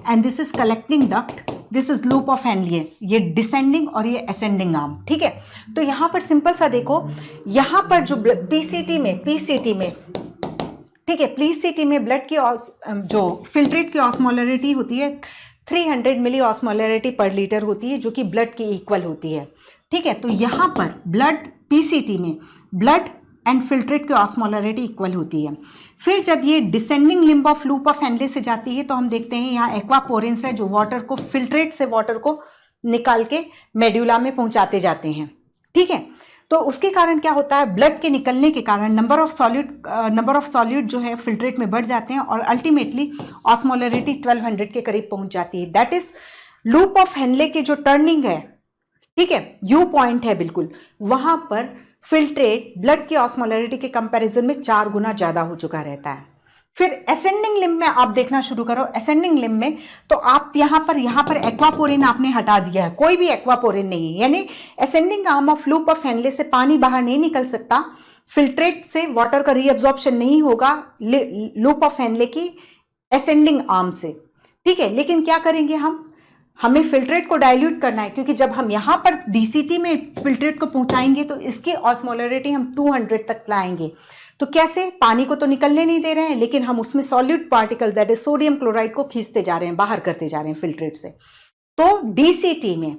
and this is collecting duct, this is loop of Henle, ये डिसेंडिंग और ये असेंडिंग आर्म, ठीक है। तो यहाँ पर सिंपल सा देखो, यहाँ पर जो पीसीटी में ठीक है, पीसीटी में ब्लड की जो फिल्ट्रेट की ऑस्मोलैरिटी होती है 300 मिली ऑस्मोलैरिटी पर लीटर होती है, जो कि ब्लड की इक्वल होती है, ठीक है। तो यहाँ पर ब्लड पीसीटी में ब्लड एंड फिल्ट्रेट की ऑस्मोलैरिटी इक्वल होती है। फिर जब ये descending limb of loop of Henle से जाती है तो हम देखते हैं यहाँ एक्वापोरेंस है, जो वाटर को, फिल्ट्रेट से वाटर को निकाल के मेड्यूला में पहुंचाते जाते हैं, ठीक है। तो उसके कारण क्या होता है, ब्लड के निकलने के कारण नंबर ऑफ सॉल्यूट जो है फिल्ट्रेट में बढ़ जाते हैं और अल्टीमेटली ऑस्मोलैरिटी 1200 के करीब पहुंच जाती है। That is loop of Henle की जो टर्निंग है, ठीक है, यू पॉइंट है बिल्कुल, वहां पर फिल्ट्रेट ब्लड की ऑस्मोलैरिटी के कंपैरिजन में 4 गुना ज्यादा हो चुका रहता है। फिर असेंडिंग लिम्ब में आप देखना शुरू करो, असेंडिंग लिम्ब में तो आप यहाँ पर एक्वापोरिन आपने हटा दिया है, कोई भी एक्वापोरिन नहीं है, यानी ascending arm of loop of Henle से पानी बाहर नहीं निकल सकता, फिल्ट्रेट से वाटर का रीअब्जॉर्प्शन नहीं होगा लूप ऑफ हेनले की असेंडिंग आर्म से, ठीक है। लेकिन क्या करेंगे हमें फिल्ट्रेट को डाइल्यूट करना है, क्योंकि जब हम यहाँ पर डीसीटी में फिल्ट्रेट को पहुंचाएंगे तो इसकी ऑस्मोलैरिटी हम 200 तक लाएंगे। तो कैसे, पानी को तो निकलने नहीं दे रहे हैं, लेकिन हम उसमें solute particle that is sodium chloride को खींचते जा रहे हैं, बाहर करते जा रहे हैं फिल्ट्रेट से। तो डीसीटी में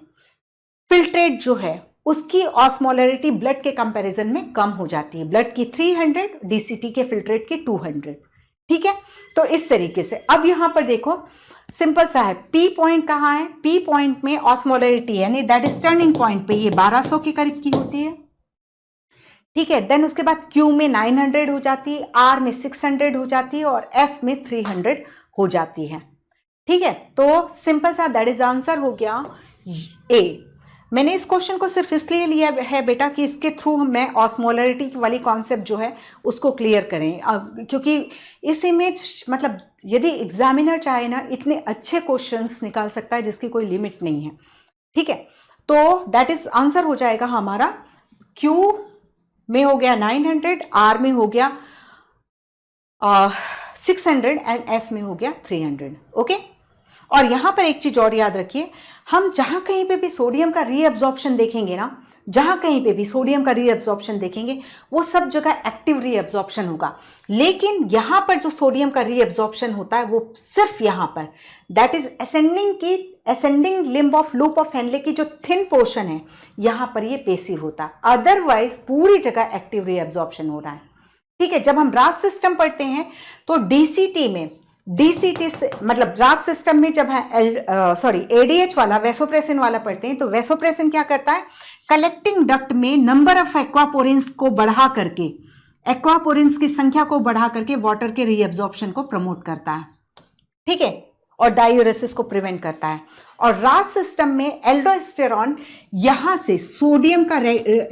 फिल्ट्रेट जो है उसकी ऑस्मोलैरिटी ब्लड के कंपैरिजन में कम हो जाती है, ब्लड की 300, डीसीटी के फिल्ट्रेट की 200, ठीक है। तो इस तरीके से अब यहां पर देखो सिंपल सा है, पी पॉइंट कहाँ है, पी पॉइंट में ऑस्मोलैरिटी यानी दैट इज टर्निंग पॉइंट पे ये 1200 के करीब की होती है, ठीक है। देन उसके बाद क्यू में 900 हो जाती है, आर में 600 हो जाती है और एस में 300 हो जाती है, ठीक है। तो सिंपल सा दैट इज आंसर हो गया ए। मैंने इस क्वेश्चन को सिर्फ इसलिए लिया है बेटा कि इसके थ्रू मैं ऑस्मोलैरिटी वाली कॉन्सेप्ट जो है उसको क्लियर करें, क्योंकि इस इमेज मतलब यदि एग्जामिनर चाहे ना इतने अच्छे क्वेश्चंस निकाल सकता है जिसकी कोई लिमिट नहीं है, ठीक है। तो दैट इज आंसर हो जाएगा हमारा, क्यू में हो गया 900, आर में हो गया 600 एंड एस में हो गया 300, ओके। और यहां पर एक चीज और याद रखिए, हम जहां कहीं पे भी सोडियम का रीअब्जॉर्प्शन देखेंगे ना, जहां कहीं पे भी सोडियम का रीअब्जॉर्प्शन देखेंगे वो सब जगह एक्टिव रीअब्जॉर्प्शन होगा, लेकिन यहां पर जो सोडियम का रीअब्जॉर्प्शन होता है वो सिर्फ यहां पर that is ascending limb of loop of Henle की जो थिन पोर्शन है, यहां पर ये पेसिव होता है, अदरवाइज पूरी जगह एक्टिव रीअब्जॉर्प्शन हो रहा है, ठीक है। जब हम रास सिस्टम पढ़ते हैं तो डीसीटी से मतलब रास सिस्टम में जब एडीएच वाला वैसोप्रेसिन वाला पढ़ते हैं तो वैसोप्रेसिन क्या करता है, कलेक्टिंग डक्ट में नंबर ऑफ एक्वापोरिन्स को बढ़ा करके, एक्वापोरिन्स की संख्या को बढ़ा करके वाटर के रीअब्जॉर्प्शन को प्रमोट करता है, ठीक है, और डायूरेसिस को प्रिवेंट करता है। और रास सिस्टम में एल्डोस्टेरॉन यहां से सोडियम का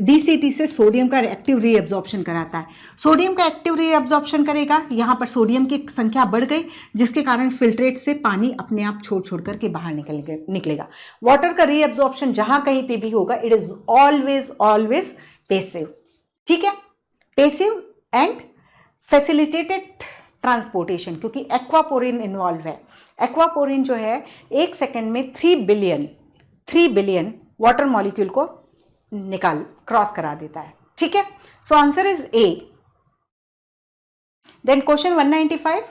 डीसीटी से सोडियम का एक्टिव रीअब्जॉर्प्शन कराता है, सोडियम का एक्टिव रीअब्जॉर्प्शन करेगा, यहां पर सोडियम की संख्या बढ़ गई जिसके कारण फिल्ट्रेट से पानी अपने आप छोड़ करके बाहर निकलेगा। वाटर का रीअब्जॉर्प्शन जहां कहीं पे भी होगा इट इज ऑलवेज पेसिव, ठीक है, पेसिव एंड फैसिलिटेटेड ट्रांसपोर्टेशन, क्योंकि एक्वापोरिन इन्वॉल्व है। एक्वापोरिन जो है 1 सेकेंड में 3 बिलियन वाटर मॉलिक्यूल को क्रॉस करा देता है, ठीक है। So answer is A. Then question 195,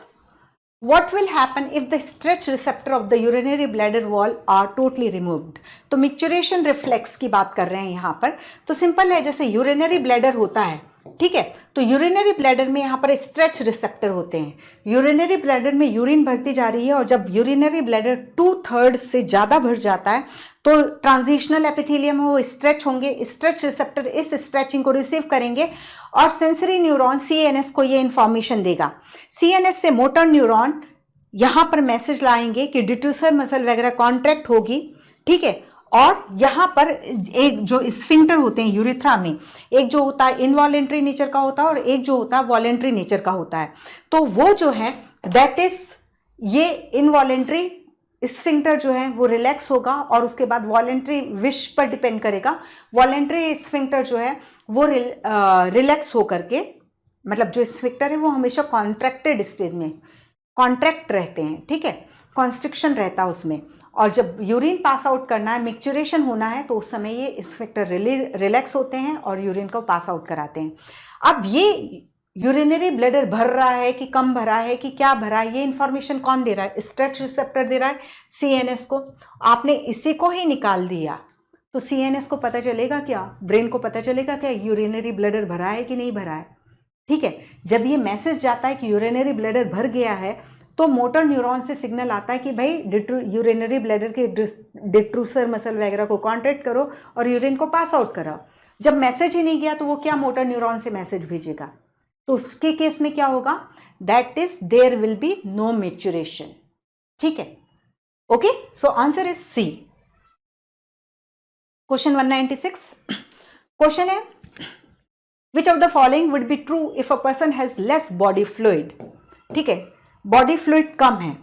what will happen if the stretch receptor of the urinary bladder wall are totally removed? तो मिक्चुरेशन रिफ्लेक्स की बात कर रहे हैं यहाँ पर। तो सिंपल है, जैसे यूरिनरी ब्लैडर होता है, ठीक है, तो यूरिनरी ब्लैडर में यहाँ पर स्ट्रेच रिसेप्टर होते हैं, यूरिनरी ब्लैडर में यूरिन भरती जा रही है और जब यूरिनरी ब्लैडर 2/3 से ज़्यादा भर जाता है तो ट्रांजिशनल एपिथेलियम वो स्ट्रेच होंगे, स्ट्रेच रिसेप्टर इस स्ट्रेचिंग को रिसीव करेंगे और सेंसरी न्यूरॉन सीएनएस को ये इंफॉर्मेशन देगा, सीएनएस से मोटर न्यूरॉन यहाँ पर मैसेज लाएंगे कि डिट्रूसर मसल वगैरह कॉन्ट्रैक्ट होगी, ठीक है। और यहाँ पर एक जो स्फिंक्टर होते हैं यूरिथ्रा में, एक जो होता है इनवॉलेंट्री नेचर का होता है और एक जो होता है वॉलेंट्री नेचर का होता है। तो वो जो है दैट इज, ये इनवॉलेंट्री स्फिंक्टर जो है वो रिलैक्स होगा और उसके बाद वॉलेंट्री विश पर डिपेंड करेगा। वॉलेंट्री स्फिंक्टर जो है वो रिलैक्स होकर के, मतलब जो स्फिंक्टर है वो हमेशा कॉन्ट्रैक्टेड स्टेज में कॉन्ट्रैक्ट रहते हैं, ठीक है, कॉन्स्ट्रिक्शन रहता है उसमें। और जब यूरिन पास आउट करना है, मिक्चुरेशन होना है, तो उस समय ये स्फिंक्टर रिलैक्स होते हैं और यूरिन को पास आउट कराते हैं। अब ये यूरिनरी ब्लैडर भर रहा है कि कम भरा है कि क्या भरा है, ये इंफॉर्मेशन कौन दे रहा है? स्ट्रेच रिसेप्टर दे रहा है सीएनएस को। आपने इसी को ही निकाल दिया तो सीएनएस को पता चलेगा क्या, ब्रेन को पता चलेगा क्या यूरिनरी ब्लैडर भरा है कि नहीं भरा है, ठीक है। जब ये मैसेज जाता है कि यूरिनरी ब्लैडर भर गया है तो मोटर न्यूरॉन से सिग्नल आता है कि भाई यूरिनरी ब्लैडर के डिट्रूसर मसल वगैरह को कॉन्ट्रैक्ट करो और यूरिन को पास आउट कराओ। जब मैसेज ही नहीं गया तो वो क्या मोटर न्यूरॉन से मैसेज भेजेगा? तो उसके केस में क्या होगा? That is there will be no maturation, ठीक है। Okay, so answer is C. Question 196 question है which of the following would be true if a person has less body fluid, ठीक है, बॉडी फ्लूइड कम है,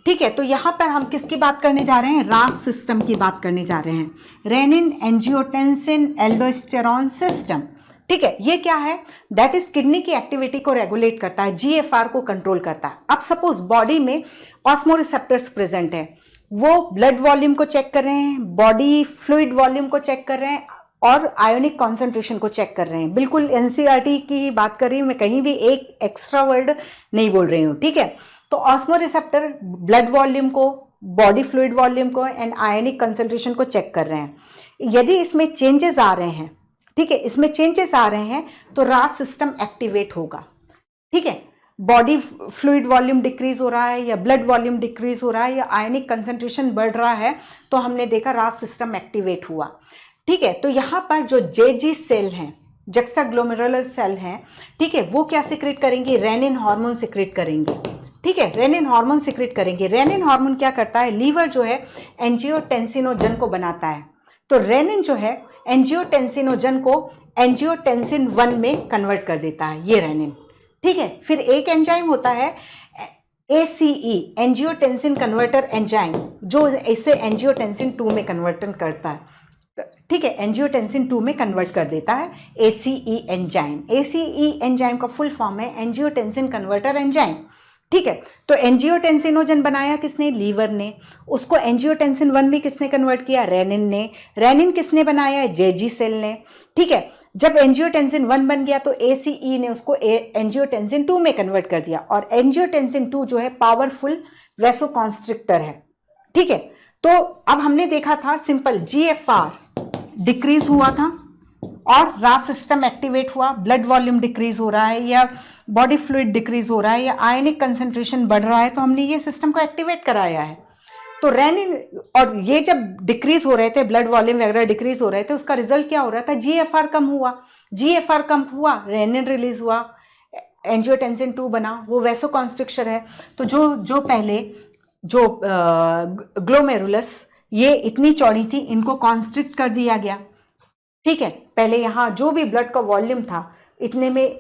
ठीक है। तो यहां पर हम किसकी बात करने जा रहे हैं? रास सिस्टम की बात करने जा रहे हैं, रेनिन एंजियोटेंसिन एल्डोस्टेरॉन सिस्टम, ठीक है। ये क्या है? दैट इज किडनी की एक्टिविटी को रेगुलेट करता है, जीएफआर को कंट्रोल करता है। अब सपोज बॉडी में ऑस्मोरिसेप्टर्स प्रेजेंट है, वो ब्लड वॉल्यूम को चेक कर रहे हैं, बॉडी फ्लूइड वॉल्यूम को चेक कर रहे हैं और आयोनिक कॉन्सेंट्रेशन को चेक कर रहे हैं। बिल्कुल एनसीईआरटी की ही बात कर रही हूं मैं, कहीं भी एक एक्स्ट्रा वर्ड नहीं बोल रही हूं, ठीक है। तो ऑस्मोरिसेप्टर ब्लड वॉल्यूम को, बॉडी फ्लूइड वॉल्यूम को एंड आयोनिक कंसेंट्रेशन को चेक कर रहे हैं। यदि इसमें चेंजेस आ रहे हैं, ठीक है, इसमें चेंजेस आ रहे हैं तो रास सिस्टम एक्टिवेट होगा, ठीक है। बॉडी फ्लूइड वॉल्यूम डिक्रीज हो रहा है या ब्लड वॉल्यूम डिक्रीज हो रहा है या आयनिक कंसंट्रेशन बढ़ रहा है तो हमने देखा रास सिस्टम एक्टिवेट हुआ, ठीक है। तो यहां पर जो जेजी सेल हैं, जक्साग्लोमेरुलर सेल हैं, ठीक है, वो क्या सिक्रेट करेंगे? रेनिन हार्मोन सिक्रेट करेंगे, ठीक है, रेनिन हार्मोन सिक्रेट करेंगे। रेनिन हार्मोन क्या करता है? लीवर जो है एंजियोटेंसिनोजन को बनाता है, तो रेनिन जो है एंजियोटेंसिनोजन को एंजियोटेंसिन 1 में कन्वर्ट कर देता है, ये रेनिन, ठीक है। फिर एक एंजाइम होता है ACE, एंजियोटेंसिन कन्वर्टर एंजाइम, जो इसे एंजियोटेंसिन 2 में कन्वर्टन करता है, ठीक है, एंजियोटेंसिन 2 में कन्वर्ट कर देता है ACE एंजाइम। ACE एंजाइम का फुल फॉर्म है एंजियोटेंसिन कन्वर्टर एंजाइम, ठीक है। तो एंजियोटेंसिनोजन बनाया किसने? लीवर ने। उसको एंजियोटेंसिन 1 में किसने कन्वर्ट किया? रेनिन ने। रेनिन किसने बनाया? जेजी सेल ने, ठीक है। जब एंजियोटेंसिन 1 बन गया तो ACE ने उसको एंजियोटेंसिन 2 में कन्वर्ट कर दिया और एंजियोटेंसिन 2 जो है पावरफुल वैसोकॉन्स्ट्रिक्टर है, ठीक है। तो अब हमने देखा था सिंपल GFR डिक्रीज हुआ था और रास सिस्टम एक्टिवेट हुआ, ब्लड वॉल्यूम डिक्रीज हो रहा है या बॉडी फ्लूइड डिक्रीज हो रहा है या आयनिक कंसंट्रेशन बढ़ रहा है, तो हमने ये सिस्टम को एक्टिवेट कराया है। तो रेनिन, और ये जब डिक्रीज हो रहे थे, ब्लड वॉल्यूम वगैरह डिक्रीज हो रहे थे, उसका रिजल्ट क्या हो रहा था? GFR कम हुआ। GFR कम हुआ, रेनिन रिलीज हुआ, एंजियोटेंसिन 2 बना, वो वैसोकॉन्स्ट्रिक्शन है। तो जो पहले जो ग्लोमेरुलस ये इतनी चौड़ी थी, इनको कॉन्स्ट्रिक्ट कर दिया गया, ठीक है। पहले यहाँ जो भी ब्लड का वॉल्यूम था इतने में,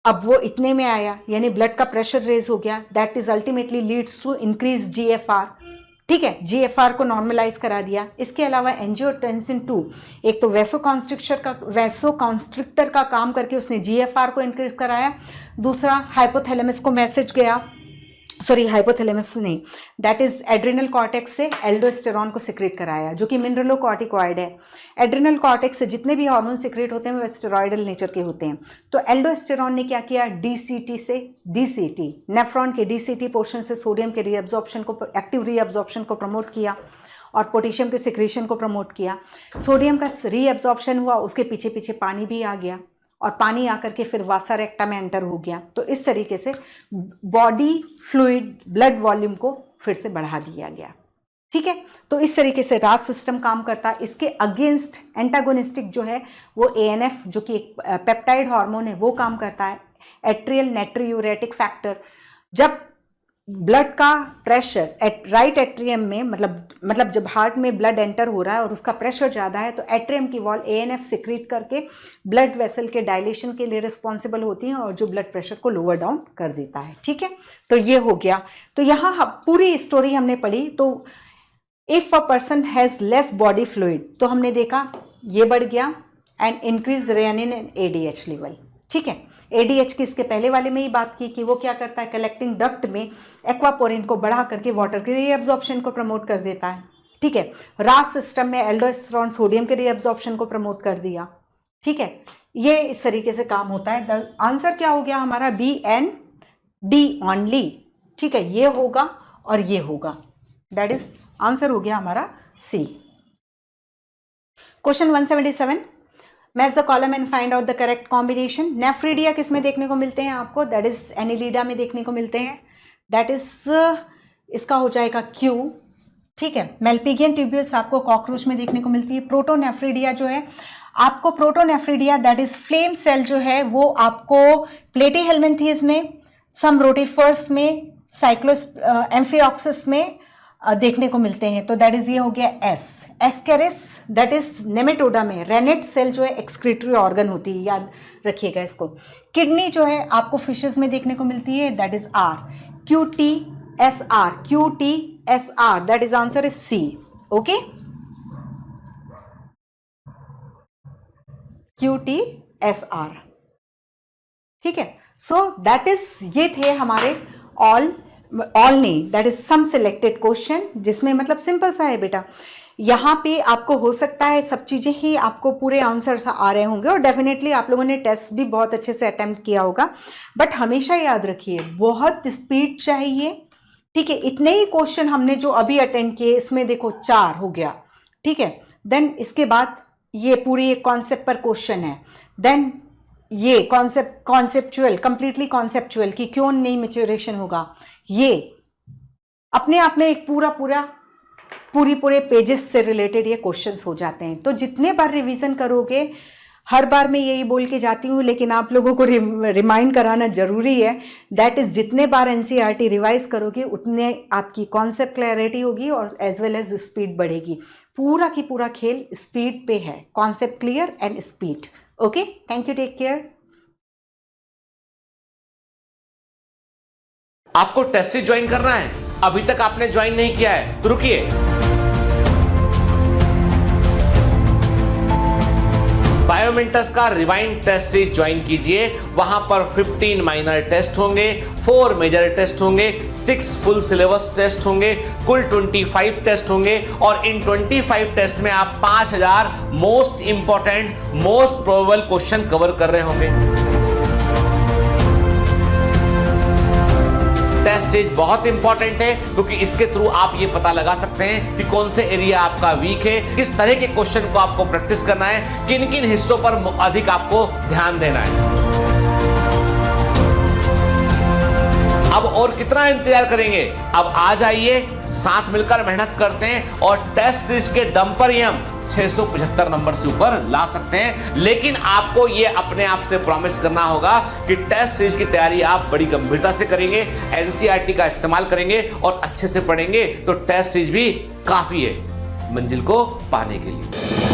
अब वो इतने में आया, यानी ब्लड का प्रेशर रेज हो गया, that is ultimately leads to increase GFR, ठीक है, GFR को नॉर्मलाइज करा दिया। इसके अलावा एंजियोटेंसिन 2 एक तो वैसोकॉन्स्ट्रिक्टर का काम करके उसने GFR को इंक्रीज कराया, दूसरा हाइपोथैलेमस को मैसेज गया, सॉरी हाइपोथैलेमस नहीं, दैट इज एड्रिनल कॉर्टेक्स से एल्डोस्टेरॉन को सिक्रेट कराया, जो कि मिनरलोकॉर्टिकॉइड है। एड्रिनल कॉर्टेक्स से जितने भी हार्मोन सिक्रेट होते हैं वो स्टेरॉइडल नेचर के होते हैं। तो एल्डोस्टेरॉन ने क्या किया? DCT से DCT, नेफ्रॉन के DCT पोर्शन से सोडियम के रीअब्जॉर्प्शन को, एक्टिव रीअब्जॉर्प्शन को प्रमोट किया और पोटेशियम के सिक्रेशन को प्रमोट किया। सोडियम का रीअब्जॉर्प्शन हुआ, उसके पीछे पीछे पानी भी आ गया और पानी आकर के फिर वासा रेक्टा में एंटर हो गया। तो इस तरीके से बॉडी फ्लूइड, ब्लड वॉल्यूम को फिर से बढ़ा दिया गया, ठीक है। तो इस तरीके से रास सिस्टम काम करता है। इसके अगेंस्ट एंटागोनिस्टिक जो है वो ANF, जो कि एक पेप्टाइड हार्मोन है, वो काम करता है। एट्रियल नाइट्रियूरेटिक फैक्टर, जब ब्लड का प्रेशर राइट एट्रियम में, मतलब जब हार्ट में ब्लड एंटर हो रहा है और उसका प्रेशर ज़्यादा है तो एट्रियम की वॉल ANF सिक्रीट करके ब्लड वेसल के डायलेशन के लिए रिस्पॉन्सिबल होती हैं और जो ब्लड प्रेशर को लोअर डाउन कर देता है। ठीक है, तो ये हो गया। तो यहाँ पूरी स्टोरी हमने पढ़ी। तो if a person has less body fluid, तो हमने देखा ये बढ़ गया and increase renin and ADH level. ठीक है, ADH की इसके पहले वाले में ही बात की कि वो क्या करता है, कलेक्टिंग डक्ट में एक्वापोरिन को बढ़ा करके वाटर के रीअब्जॉर्प्शन को प्रमोट कर देता है। ठीक है, रास सिस्टम में एल्डोस्टेरोन सोडियम के रीअब्जॉर्प्शन को प्रमोट कर दिया। ठीक है, ये इस तरीके से काम होता है। आंसर क्या हो गया हमारा, B and D ओनली। ठीक है, ये होगा और ये होगा, दैट इज आंसर हो गया हमारा C। Question 177, match the column and find out the correct combination. Nephridia किस में देखने को मिलते हैं आपको, दैट इज एनिलिडा में देखने को मिलते हैं, दैट इज इसका हो जाएगा Q। ठीक है, मेल्पिगियन ट्यूब्यूल्स आपको कॉकरोच में देखने को मिलती है। प्रोटोनेफ्रिडिया जो है आपको, protonephridia that is flame cell जो है वो आपको प्लेटीहेल्मिन्थीज में, सम रोटिफर्स में, साइक्लोस एम्फिऑक्सिस में देखने को मिलते हैं। तो दैट इज ये हो गया S। Ascaris that is Nematoda में, रेनेट सेल जो है एक्सक्रीटरी ऑर्गन होती है, याद रखिएगा इसको। किडनी जो है आपको फिशेस में देखने को मिलती है, that is R। QTSR, QTSR that is answer is C। Okay, QTSR। ठीक है, सो दैट इज, ये थे हमारे ऑल नहीं, that is some selected question, जिसमें मतलब सिंपल सा है बेटा। यहाँ पे आपको हो सकता है सब चीज़ें ही आपको पूरे आंसर आ रहे होंगे और डेफिनेटली आप लोगों ने टेस्ट भी बहुत अच्छे से अटेम्प्ट किया होगा, बट हमेशा याद रखिए बहुत स्पीड चाहिए। ठीक है, इतने ही क्वेश्चन हमने जो अभी अटेंड किए, इसमें देखो 4 हो गया। ठीक है, देन इसके बाद ये पूरी एक कॉन्सेप्ट पर क्वेश्चन है, देन ये कॉन्सेप्चुअल, कंप्लीटली कॉन्सेप्चुअल कि क्यों नहीं मैच्योरेशन होगा, ये अपने आप में एक पूरे पेजेस से रिलेटेड ये क्वेश्चंस हो जाते हैं। तो जितने बार रिवीजन करोगे, हर बार मैं यही बोल के जाती हूँ लेकिन आप लोगों को रिमाइंड कराना जरूरी है, दैट इज जितने बार NCERT रिवाइज करोगे उतने आपकी कॉन्सेप्ट क्लैरिटी होगी और एज वेल एज स्पीड बढ़ेगी। पूरा की पूरा खेल स्पीड पे है, concept clear and speed. Okay, thank you, take care. आपको टेस्ट सीरीज ज्वाइन करना है, अभी तक आपने ज्वाइन नहीं किया है तो रुकिए, बायोमेंटस का रिवाइंड टेस्ट सीरीज ज्वाइन कीजिए। वहां पर 15 माइनर टेस्ट होंगे, 4 मेजर टेस्ट होंगे, 6 फुल सिलेबस टेस्ट होंगे, कुल 25 टेस्ट होंगे और इन 25 टेस्ट में आप 5000 most important, most probable question cover कर रहे होंगे। टेस्ट सीरीज बहुत इंपॉर्टेंट है क्योंकि इसके थ्रू आप ये पता लगा सकते हैं कि कौन से एरिया आपका वीक है, किस तरह के क्वेश्चन को आपको प्रैक्टिस करना है, किन किन हिस्सों पर अधिक आपको ध्यान देना है। अब और कितना इंतजार करेंगे, अब आ जाइए, साथ मिलकर मेहनत करते हैं और टेस्ट सीरीज के दम पर ही हम 675 नंबर से ऊपर ला सकते हैं। लेकिन आपको ये अपने आप से प्रॉमिस करना होगा कि टेस्ट सीरीज की तैयारी आप बड़ी गंभीरता से करेंगे, NCERT का इस्तेमाल करेंगे और अच्छे से पढ़ेंगे तो टेस्ट सीरीज भी काफी है मंजिल को पाने के लिए।